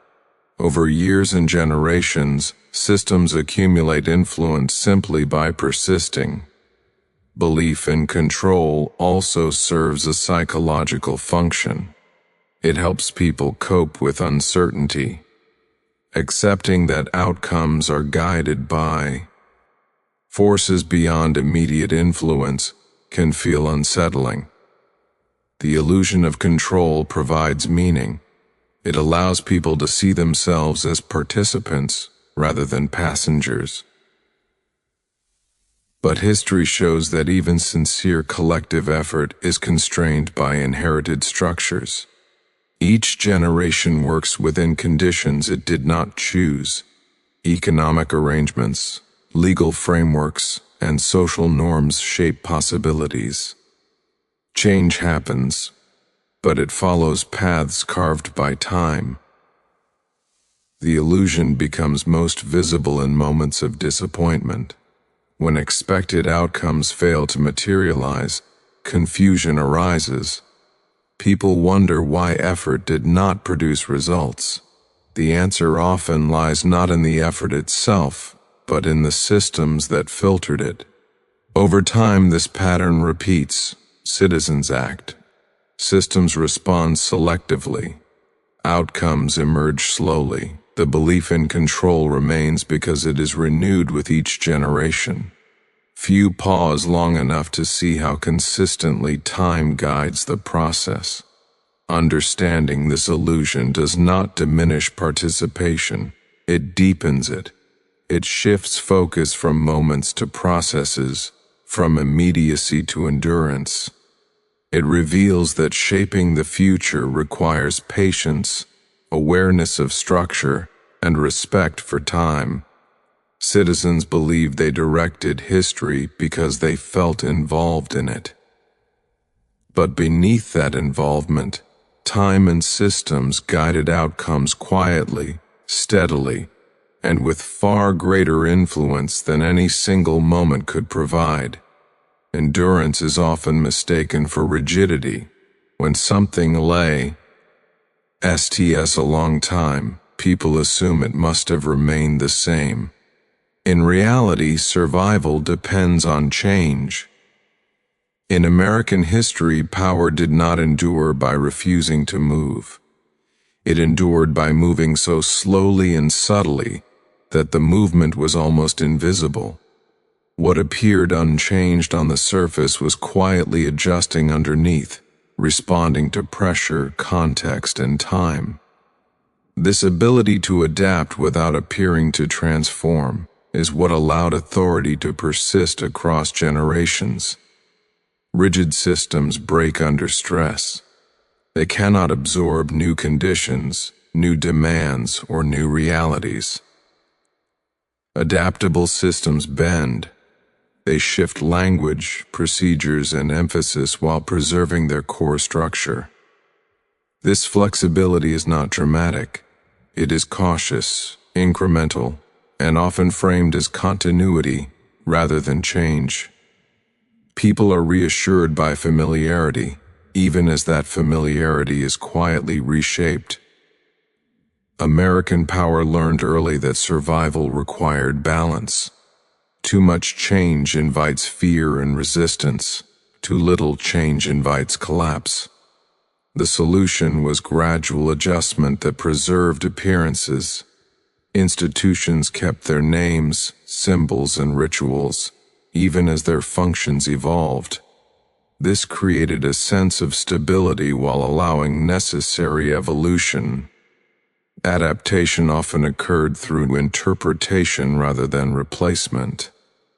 Over years and generations, systems accumulate influence simply by persisting. Belief in control also serves a psychological function. It helps people cope with uncertainty. Accepting that outcomes are guided by forces beyond immediate influence can feel unsettling. The illusion of control provides meaning. It allows people to see themselves as participants rather than passengers. But history shows that even sincere collective effort is constrained by inherited structures. Each generation works within conditions it did not choose. Economic arrangements, legal frameworks, and social norms shape possibilities. Change happens, but it follows paths carved by time. The illusion becomes most visible in moments of disappointment. When expected outcomes fail to materialize, confusion arises. People wonder why effort did not produce results. The answer often lies not in the effort itself, but in the systems that filtered it. Over time, this pattern repeats. Citizens act. Systems respond selectively. Outcomes emerge slowly. The belief in control remains because it is renewed with each generation. Few pause long enough to see how consistently time guides the process. Understanding this illusion does not diminish participation, it deepens it. It shifts focus from moments to processes, from immediacy to endurance. It reveals that shaping the future requires patience, awareness of structure, and respect for time. Citizens believe they directed history because they felt involved in it. But beneath that involvement, time and systems guided outcomes quietly, steadily, and with far greater influence than any single moment could provide. Endurance is often mistaken for rigidity. When something lasts a long time, people assume it must have remained the same. In reality, survival depends on change. In American history, power did not endure by refusing to move. It endured by moving so slowly and subtly that the movement was almost invisible. What appeared unchanged on the surface was quietly adjusting underneath, responding to pressure, context, and time. This ability to adapt without appearing to transform is what allowed authority to persist across generations. Rigid systems break under stress. They cannot absorb new conditions, new demands, or new realities. Adaptable systems bend. They shift language, procedures, and emphasis while preserving their core structure. This flexibility is not dramatic. It is cautious, incremental, and often framed as continuity rather than change. People are reassured by familiarity, even as that familiarity is quietly reshaped. American power learned early that survival required balance. Too much change invites fear and resistance. Too little change invites collapse. The solution was gradual adjustment that preserved appearances. Institutions kept their names, symbols, and rituals, even as their functions evolved. This created a sense of stability while allowing necessary evolution. Adaptation often occurred through interpretation rather than replacement.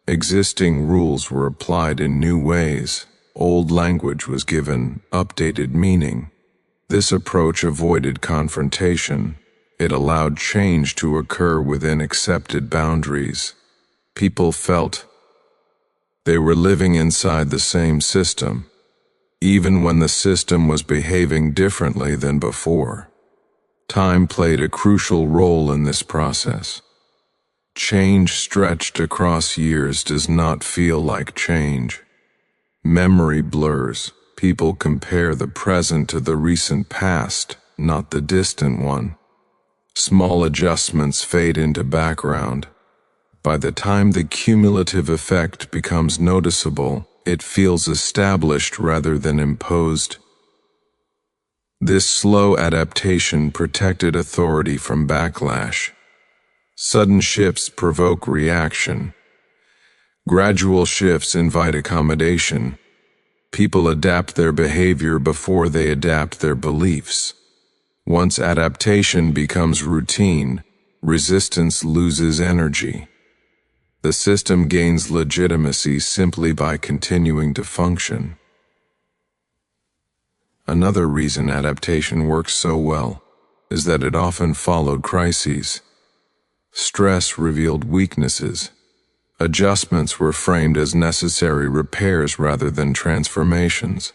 Existing rules were applied in new ways. Old language was given updated meaning. This approach avoided confrontation. It allowed change to occur within accepted boundaries. People felt they were living inside the same system, even when the system was behaving differently than before. Time played a crucial role in this process. Change stretched across years does not feel like change. Memory blurs. People compare the present to the recent past, not the distant one. Small adjustments fade into background. By the time the cumulative effect becomes noticeable, it feels established rather than imposed. This slow adaptation protected authority from backlash. Sudden shifts provoke reaction. Gradual shifts invite accommodation. People adapt their behavior before they adapt their beliefs. Once adaptation becomes routine, resistance loses energy. The system gains legitimacy simply by continuing to function. Another reason adaptation works so well is that it often followed crises. Stress revealed weaknesses. Adjustments were framed as necessary repairs rather than transformations.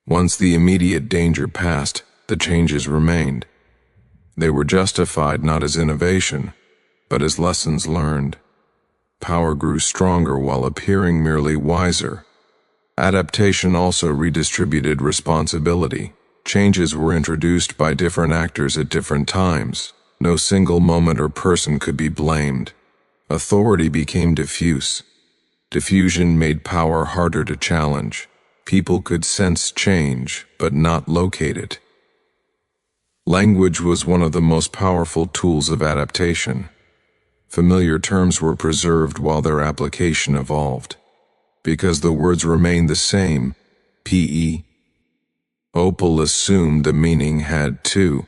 Once the immediate danger passed, the changes remained. They were justified not as innovation, but as lessons learned. Power grew stronger while appearing merely wiser. Adaptation also redistributed responsibility. Changes were introduced by different actors at different times. No single moment or person could be blamed. Authority became diffuse. Diffusion made power harder to challenge. People could sense change, but not locate it. Language was one of the most powerful tools of adaptation. Familiar terms were preserved while their application evolved. Because the words remained the same, P.E. Opal assumed the meaning had too.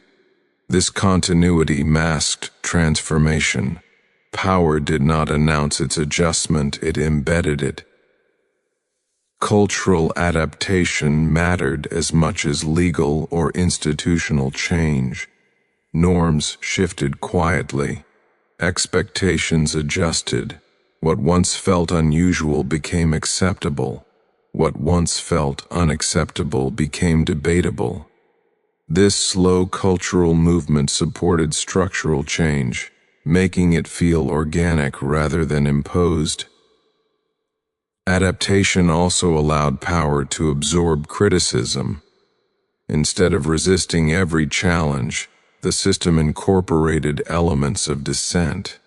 This continuity masked transformation. Power did not announce its adjustment, it embedded it. Cultural adaptation mattered as much as legal or institutional change. Norms shifted quietly. Expectations adjusted. What once felt unusual became acceptable. What once felt unacceptable became debatable. This slow cultural movement supported structural change, making it feel organic rather than imposed. Adaptation also allowed power to absorb criticism. Instead of resisting every challenge, the system incorporated elements of dissent.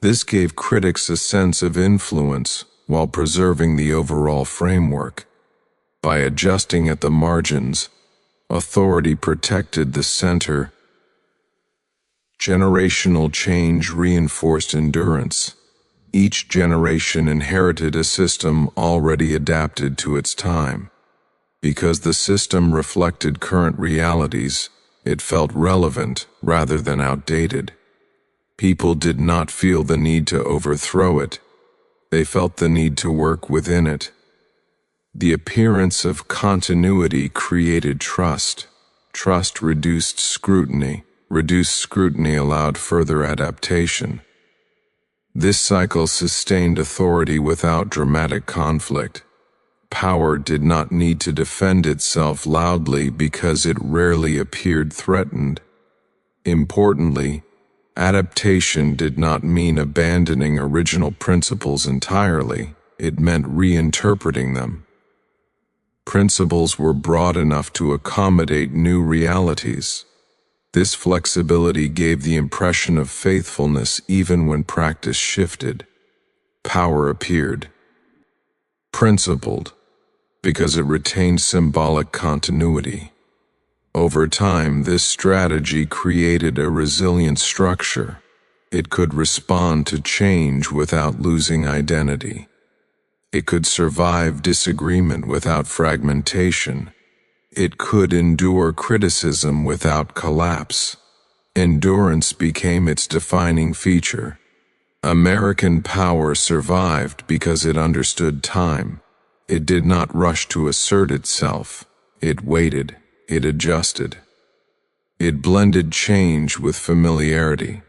This gave critics a sense of influence while preserving the overall framework. By adjusting at the margins, authority protected the center. Generational change reinforced endurance. Each generation inherited a system already adapted to its time. Because the system reflected current realities, it felt relevant rather than outdated. People did not feel the need to overthrow it. They felt the need to work within it. The appearance of continuity created trust. Trust reduced scrutiny. Reduced scrutiny allowed further adaptation. This cycle sustained authority without dramatic conflict. Power did not need to defend itself loudly because it rarely appeared threatened. Importantly, adaptation did not mean abandoning original principles entirely. It meant reinterpreting them. Principles were broad enough to accommodate new realities. This flexibility gave the impression of faithfulness even when practice shifted. Power appeared principled because it retained symbolic continuity. Over time, this strategy created a resilient structure. It could respond to change without losing identity. It could survive disagreement without fragmentation. It could endure criticism without collapse. Endurance became its defining feature. American power survived because it understood time. It did not rush to assert itself. It waited. It adjusted. It blended change with familiarity.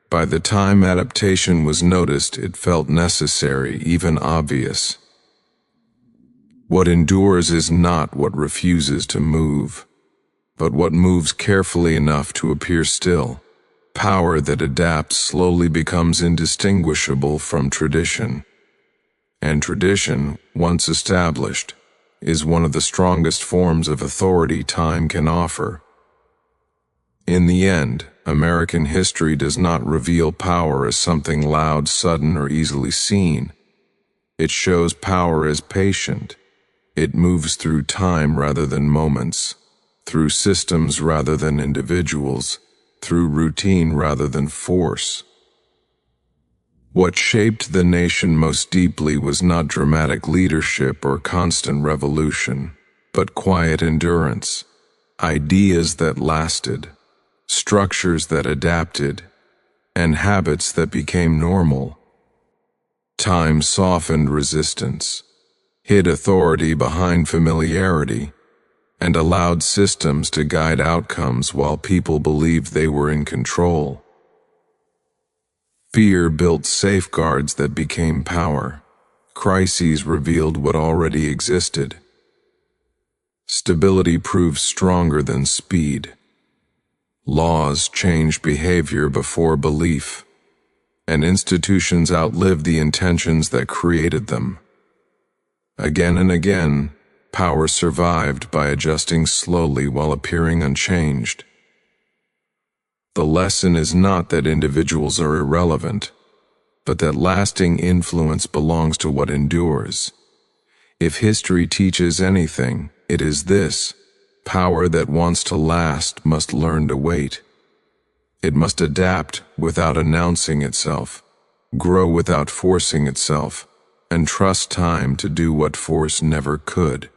By the time adaptation was noticed, it felt necessary, even obvious. What endures is not what refuses to move. but what moves carefully enough to appear still. Power that adapts slowly becomes indistinguishable from tradition. And tradition, once established, is one of the strongest forms of authority time can offer. In the end, American history does not reveal power as something loud, sudden, or easily seen. It shows power as patient. It moves through time rather than moments, through systems rather than individuals, through routine rather than force. What shaped the nation most deeply was not dramatic leadership or constant revolution, but quiet endurance, ideas that lasted, structures that adapted, and habits that became normal. Time softened resistance, hid authority behind familiarity, and allowed systems to guide outcomes while people believed they were in control. Fear built safeguards that became power. Crises revealed what already existed. Stability proved stronger than speed. Laws changed behavior before belief, and institutions outlived the intentions that created them. Again and again, power survived by adjusting slowly while appearing unchanged. The lesson is not that individuals are irrelevant, but that lasting influence belongs to what endures. If history teaches anything, it is this: power that wants to last must learn to wait. It must adapt without announcing itself, grow without forcing itself, and trust time to do what force never could.